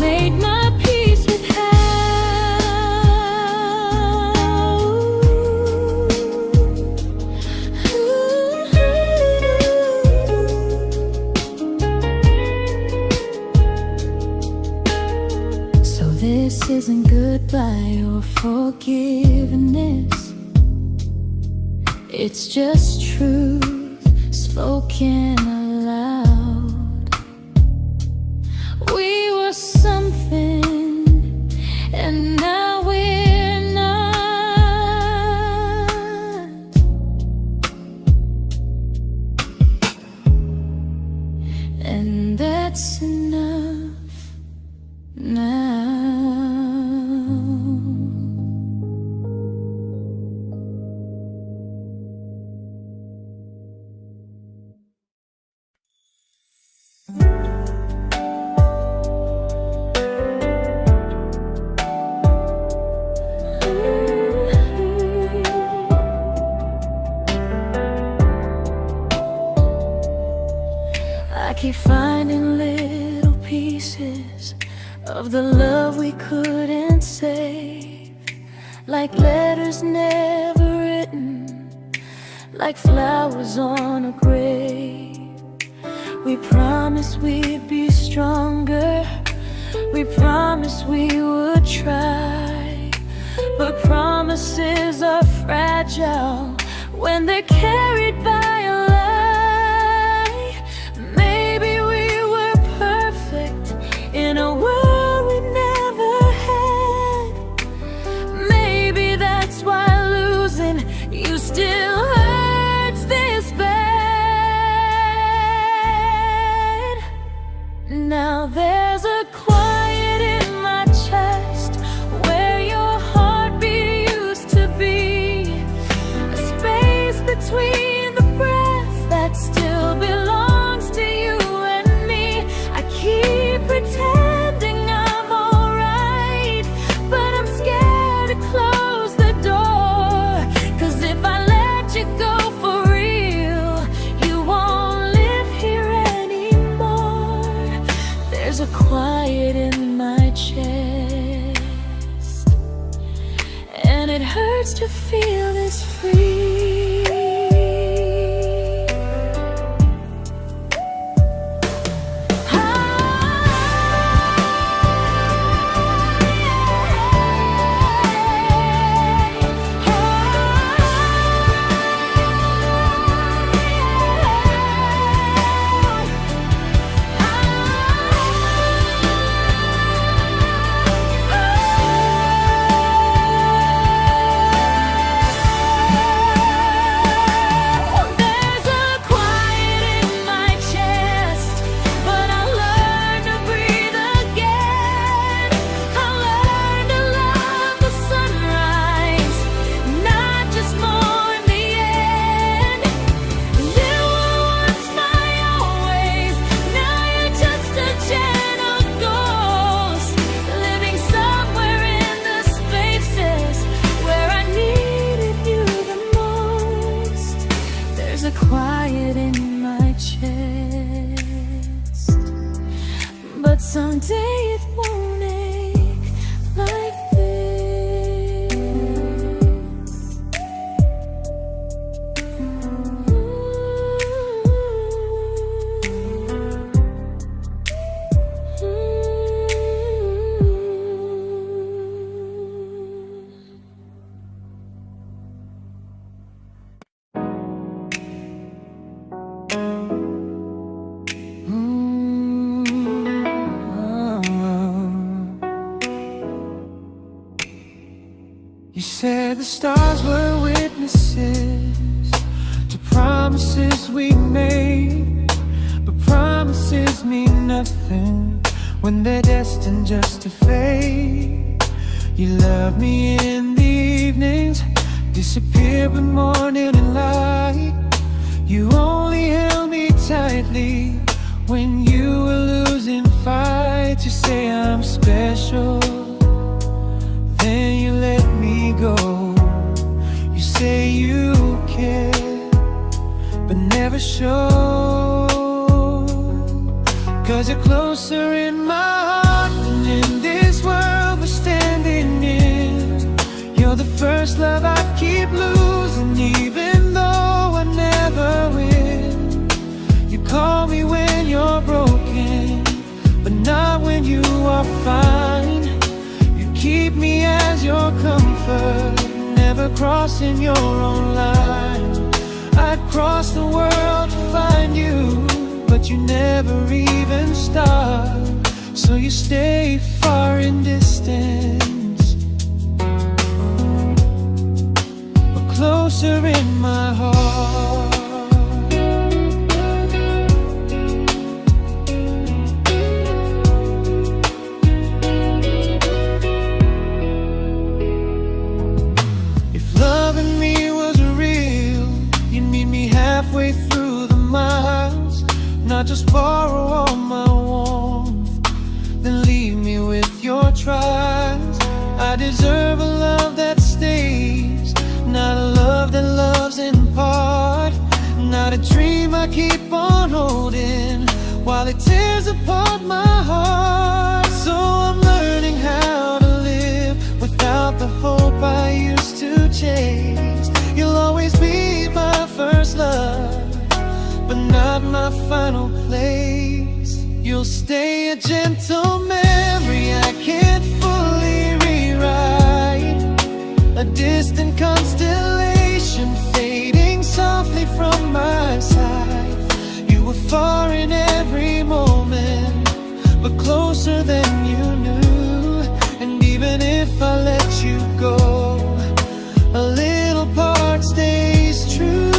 made my peace with This isn't goodbye or forgiveness. It's just truth spoken aloud. We were something, and now we're not. And that's enough now. I keep finding little pieces of the love we couldn't save, like letters never written, like flowers on a grave. We promised we'd be stronger, we promised we would try, but promises are fragile when they're carried by a lie. Maybe we were perfect in a world we never had. Maybe that's why losing you still hurts this bad. Now there's a quiet in my chest where your heartbeat used to be, a space between the breaths that still belongs to you and me. I keep pretending I'm alright, but I'm scared to close the door, 'cause if I let you go for real, you won't live here anymore. There's a quiet in my chest, and it hurts to feel this free. Quiet in my chest, but someday it won't ache like this. You said the stars were witnesses to promises we made, but promises mean nothing when they're destined just to fade. You love me in the evenings, disappear when morning and light. You only held me tightly when you were losing fights. You say I'm special, then you let me go. You say you care, but never show, 'cause you're closer in my heart than in comfort, never crossing your own line. I'd cross the world to find you, but you never even start. So you stay far in distance, but closer in my heart. If loving me was real, you'd meet me halfway through the miles, not just borrow all my warmth, then leave me with your trials. I deserve a love that stays, not a love that loves in part, not a dream I keep on holding while it tears apart my heart. So I'm learning how to live without the hope I used to chase. You'll always be my first love, but not my final place. You'll stay a gentle memory I can't fully rewrite, a distant constellation fading softly from my side. You were far in every moment, but closer than you knew. And even if I let you go, a little part stays true.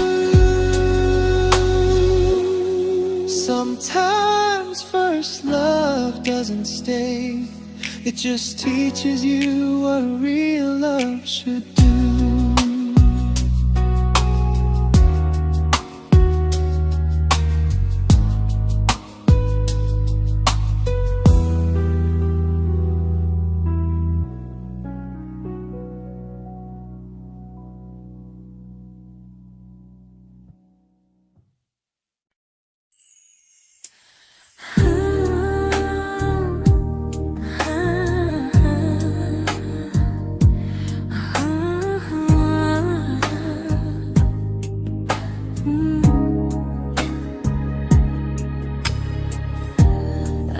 Sometimes first love doesn't stay, it just teaches you what real love should do.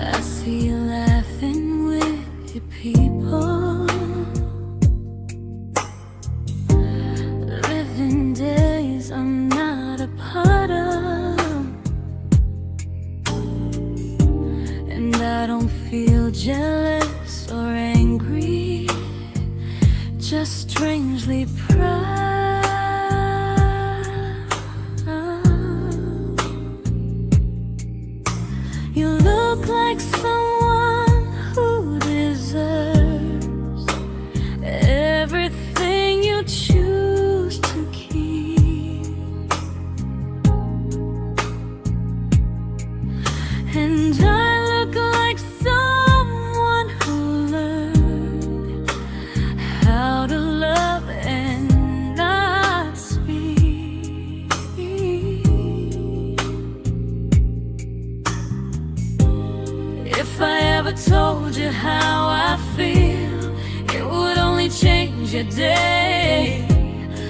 I see you laughing with your people, living days I'm not a part of, and I don't feel jealous or angry, just strangely proud. You look like someone who deserves everything you choose to keep, and I look like someone who learned how to love and not speak. If I ever told you how I feel, it would only change your day.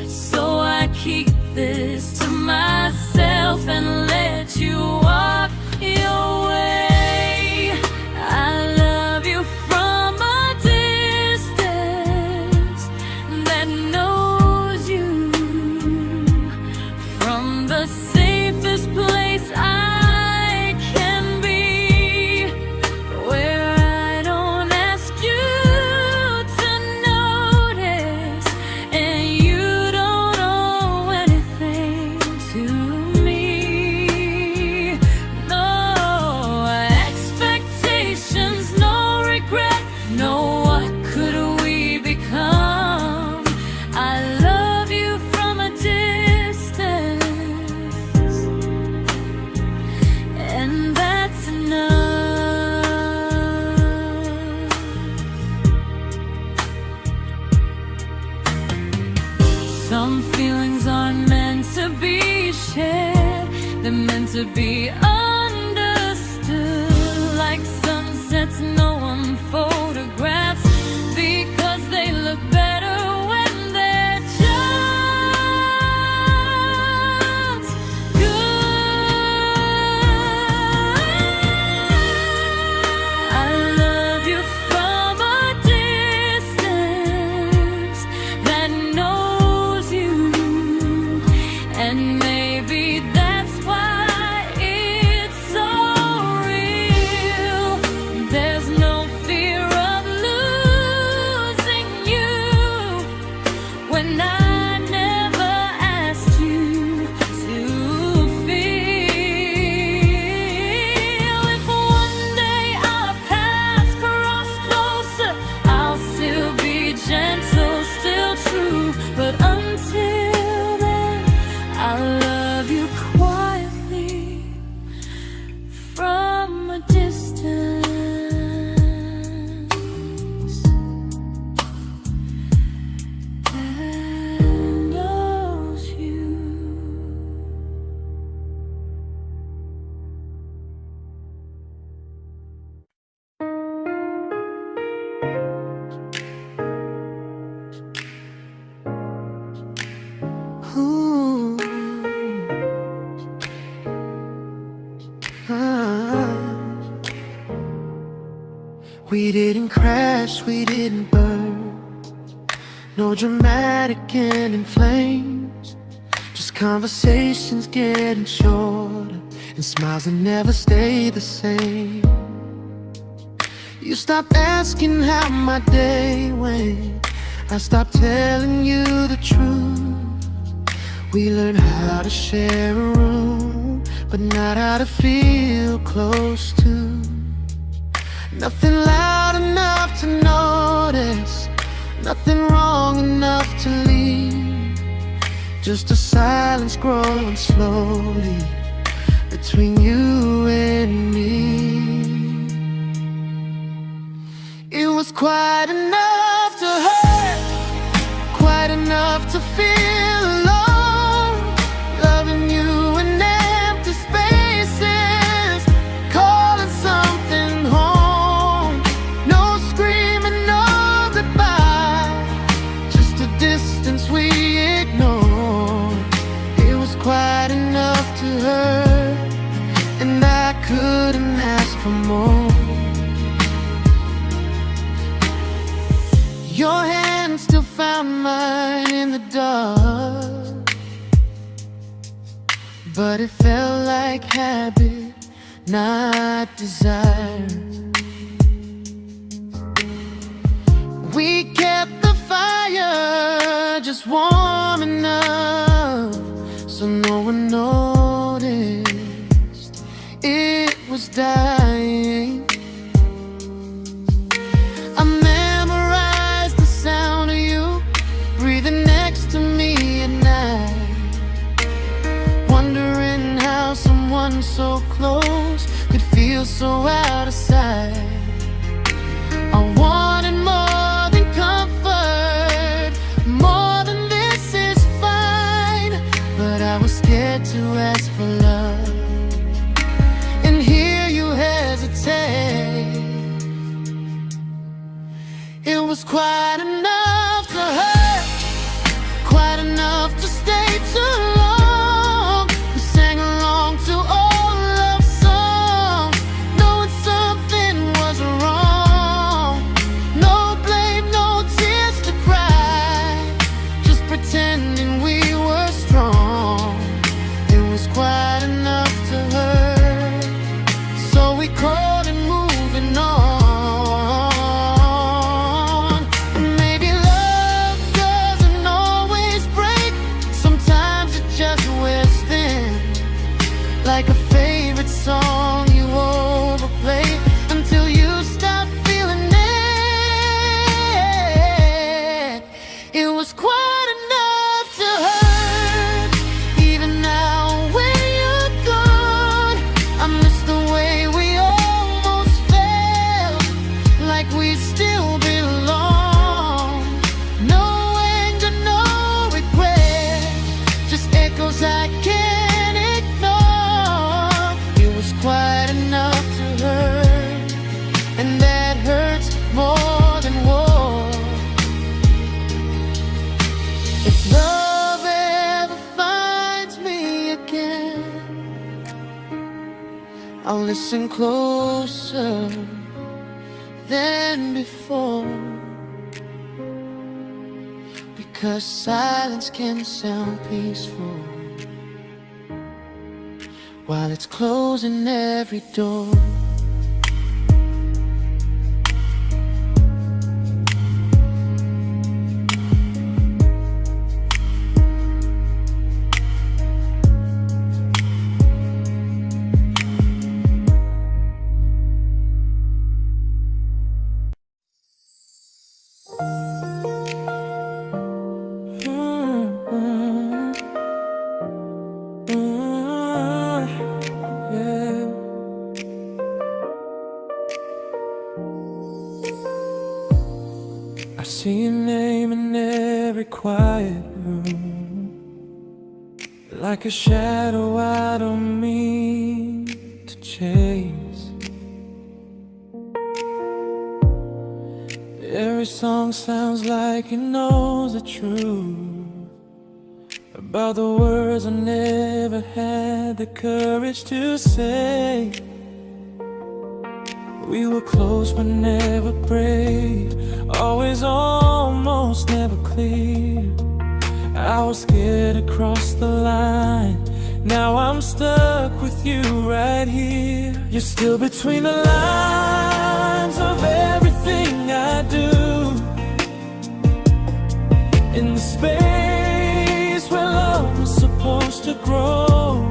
So I keep this to myself and let you walk your way. I love you from a distance that knows you, from the safest place I can be, where I don't ask you to notice, and you don't owe anything to me. No expectations, no regret, no what could we become. I love you from a distance, and that's enough. Some feelings aren't meant to be shared, they're meant to be understood, like sunsets no one photographs, because they look better when they're just good. I love you from a distance, We didn't crash, we didn't burn. No dramatic end in flames. Just conversations getting shorter, and smiles that never stay the same. You stopped asking how my day went. I stopped telling you the truth. We learned how to share a room, but not how to feel close to. Nothing loud enough to notice, nothing wrong enough to leave. Just a silence growing slowly between you and me. It was quite enough to hurt, quite enough to feel alone. Loving you in empty spaces, calling something home. No screaming, no goodbye, just a distance we ignored. It was quite enough to hurt, and I couldn't ask for more. Your hand still found mine in the dark, but it felt like habit, not desire. We kept the fire just warm enough so no one noticed it was dying. I memorized the sound of you breathing next to me at night, wondering how someone so close could feel so out of sight. I wanted more than comfort, more than this is fine, but I was scared to ask for love and hear you hesitate. It was quite enough to hurt, quite enough to stay too long. We sang along to old love songs, knowing something was wrong. No blame, no tears to cry, just pretending we were strong. It was quite enough to hurt, so we called and moving on. Like a favorite song you overplay until you stop feeling it. It was quite enough to hurt. Even now when you're gone, I miss the way we almost felt, like we still belong. No anger, no regret, just echoes I can't ignore. It was quite enough to hurt, and that hurts more than war. If love ever finds me again, I'll listen closer than before, because silence can sound peaceful while it's closing every door. I see your name in every quiet room, like a shadow I don't mean to chase. Every song sounds like it knows the truth about the words I never had the courage to say. We were close but never prayed, always almost never clear. I was scared to cross the line, now I'm stuck with you right here. You're still between the lines of everything I do, in the space where love was supposed to grow.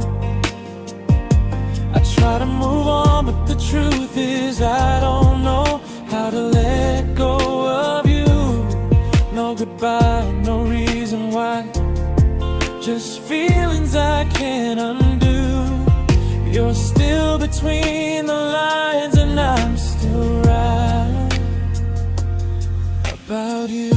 I try to move on, but the truth is I don't know how to let go of you. No goodbye, no reason why, just feelings I can't undo. You're still between the lines and I'm still right about you.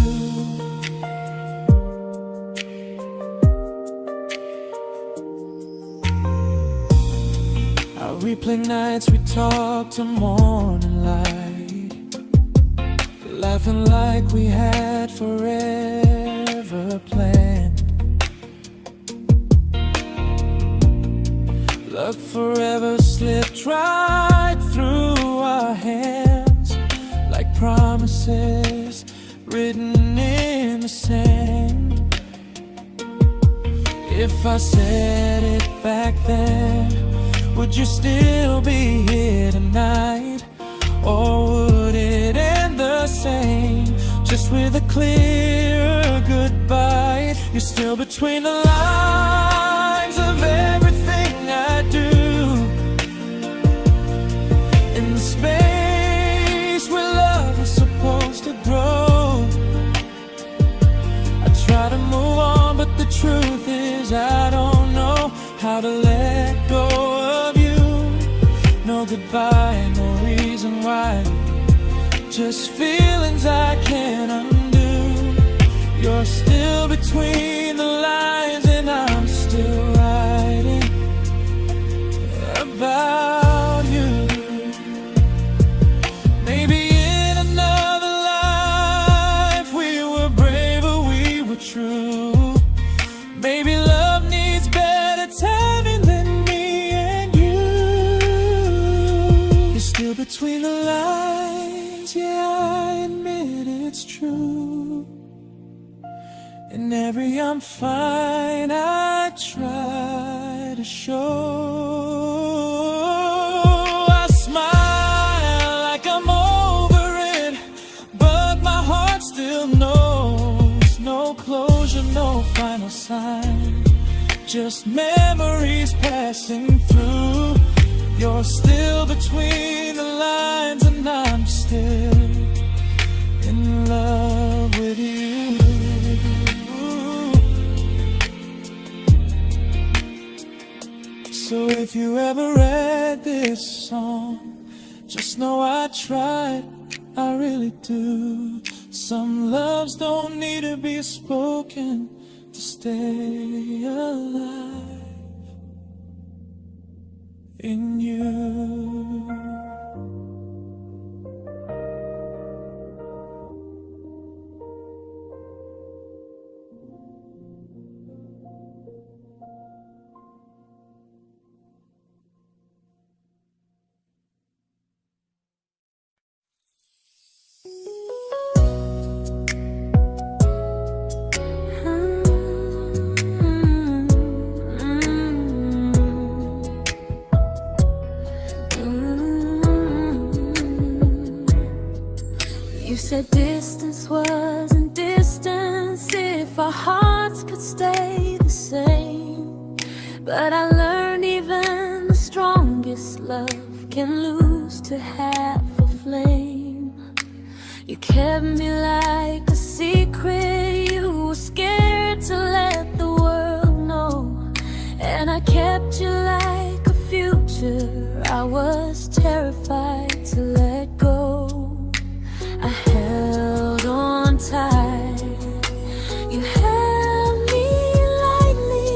I replay nights we talk to morning light, laughing like we had forever planned. Luck forever slipped right through our hands, like promises written in the sand. If I said it back then, would you still be here tonight? Or would it end the same, just with a clear goodbye? You're still between the lines of everything I do, in the space where love was supposed to grow. I try to move on, but the truth is I don't know how to let go of you. No goodbye, no reason why, just feelings I can't undo. You're still between the lines and I'm still writing about you. Maybe in another life we were braver, we were true. Maybe love needs better timing than me and you. You're still between the lines, yeah, I admit it's true. In every I'm fine I try to show. I smile like I'm over it, but my heart still knows. No closure, no final sign, just memories passing through. You're still between the lines and I'm still in love with you. So if you ever read this song, just know I tried, I really do. Some loves don't need to be spoken to stay alive in you. You said distance wasn't distance if our hearts could stay the same. But I learned even the strongest love can lose to half a flame. You kept me like a secret, you were scared to let the world know. And I kept you like a future, I was terrified to let go. I held on tight, you held me lightly.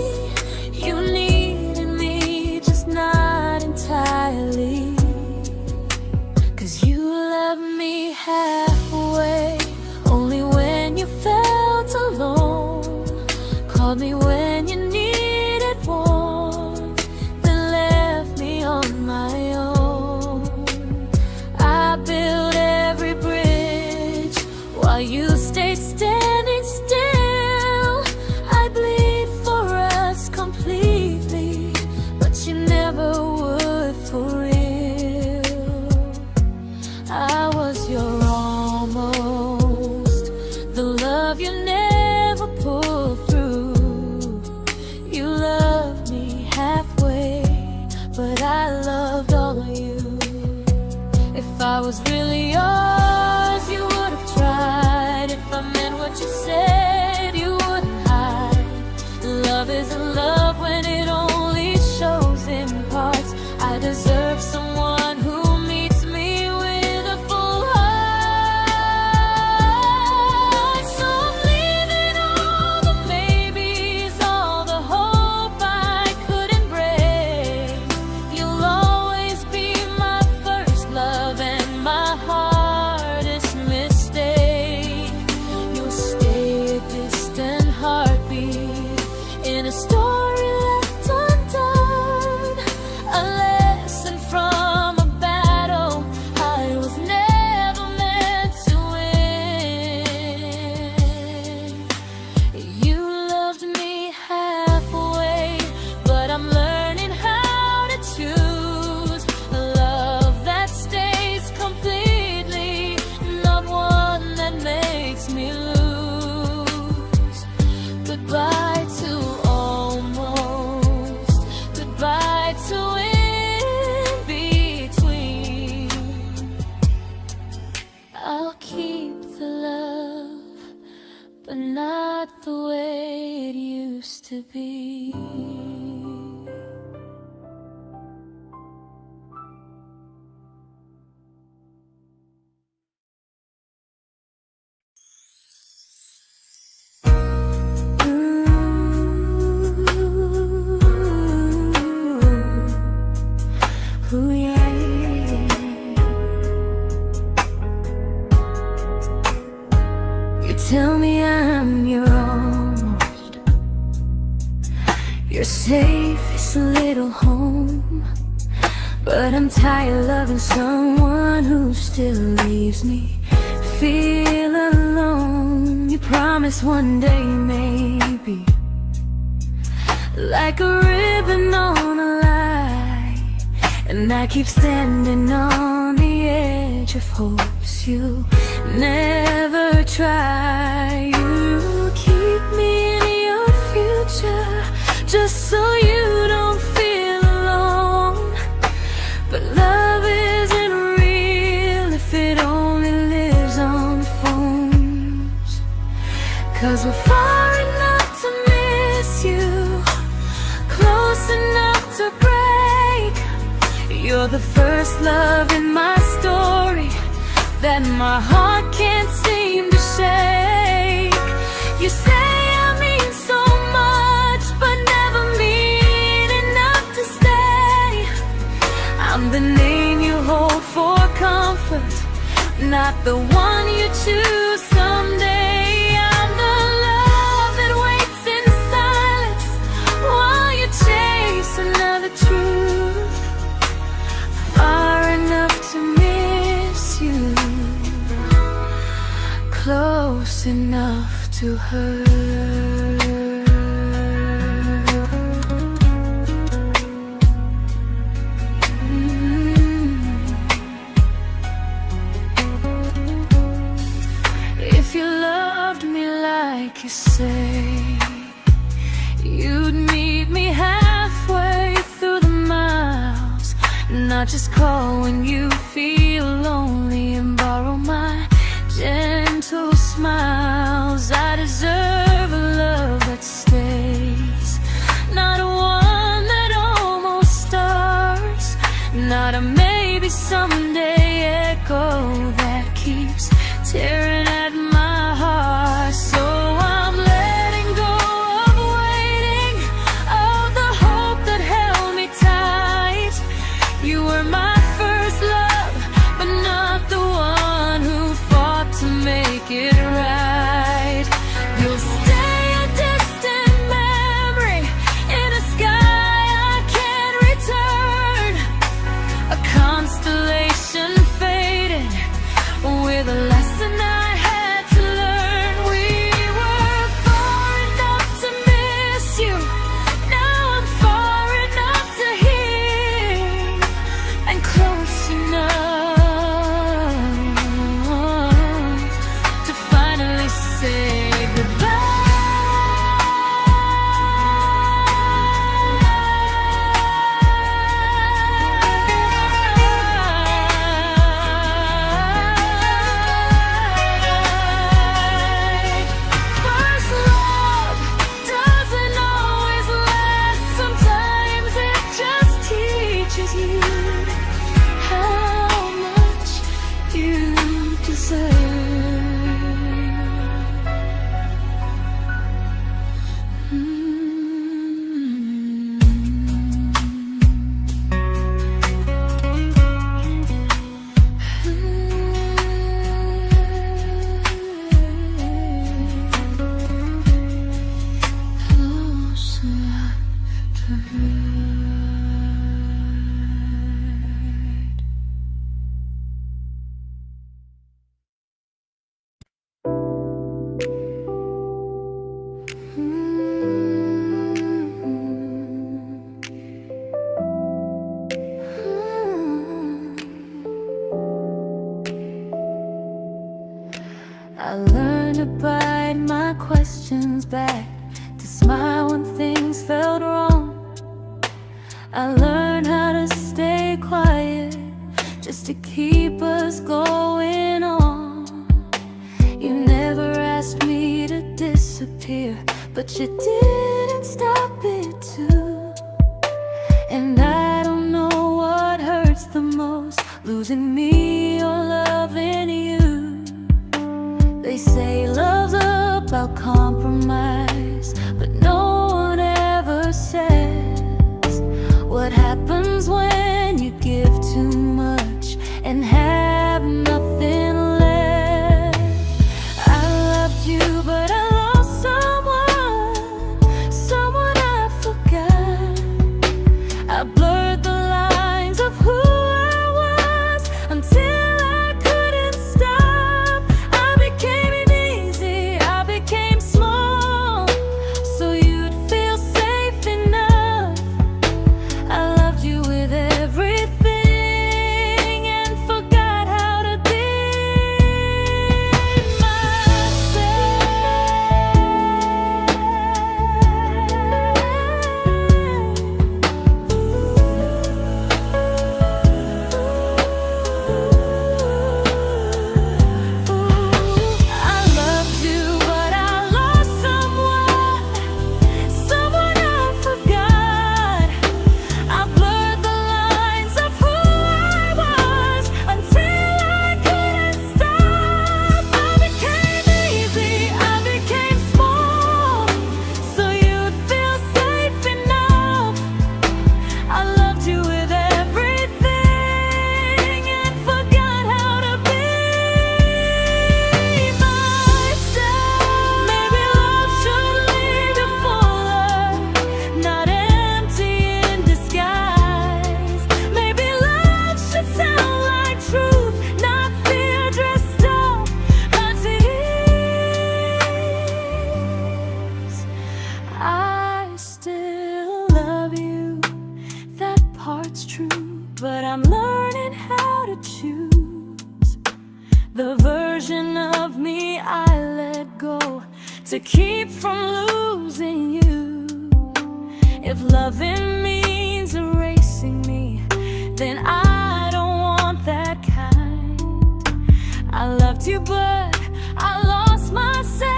You needed me, just not entirely. 'Cause you left me halfway, only when you felt alone. Called me when you needed warmth, then left me on my own. I you stayed standing still. I bleed for us completely, but you never would for real. I was your almost, the love you never pulled through. You loved me halfway, but I loved all of you. If I was really yours, you would have tried. If I meant what you said, you wouldn't hide. Love isn't love when it only shows in parts. I deserve someone who meets me with a full heart. So I'm leaving all the maybes, all the hope I couldn't break. You'll always be my first love and my hardest mistake. You'll stay a distant heartbeat in a story left undone, a lesson from a battle I was never meant to win. You loved me halfway, but I'm learning how to choose a love that stays completely, not one that makes me lose. Goodbye to almost, goodbye to in between. I'll keep the love, but not the way it used to be. Ooh, yeah. You tell me I'm your almost, your safest little home, but I'm tired loving someone who still leaves me feel alone. You promise one day maybe, like a ribbon on a line, and I keep standing on the edge of hopes you never try. You keep me in your future just so you don't feel alone. But love isn't real if it only lives on the phones. 'Cause we're far enough to miss you, close enough to break. You're the first love in my story that my heart can't seem to shake. You say I mean so much, but never mean enough to stay. I'm the name you hold for comfort, not the one you choose someday. I'm the love that waits in silence while you chase another truth. Far enough to miss you, close enough to hurt. If you loved me like you say, you'd meet me halfway through the miles, not just call when you feel lonely and borrow my gentle smiles. I deserve a love that stays, not one that almost starts, not a maybe someday echo that keeps tearing at my heart. So I'm letting go of waiting, of the hope that held me tight. You were my first love, but not the one who fought to make it right. You'll stay a distant memory in a sky I can't return, a constellation faded with a lesson I I learned to bite my questions back, to smile when things felt wrong. I learned how to stay quiet, just to keep us going on. You never asked me to disappear, but you didn't stop it too. And I don't know what hurts the most, losing me or loving you. They say love's about compromise, but no one ever says what happens when you give too much and have nothing left. I loved you, but I lost someone I forgot. I blurred the lines of who I was until I couldn't stop. I became easy, I became small, so you'd feel safe enough. I loved you with everything and forgot how to be true, but I'm learning how to choose the version of me I let go to keep from losing you. If loving means erasing me, then I don't want that kind. I loved you, but I lost myself.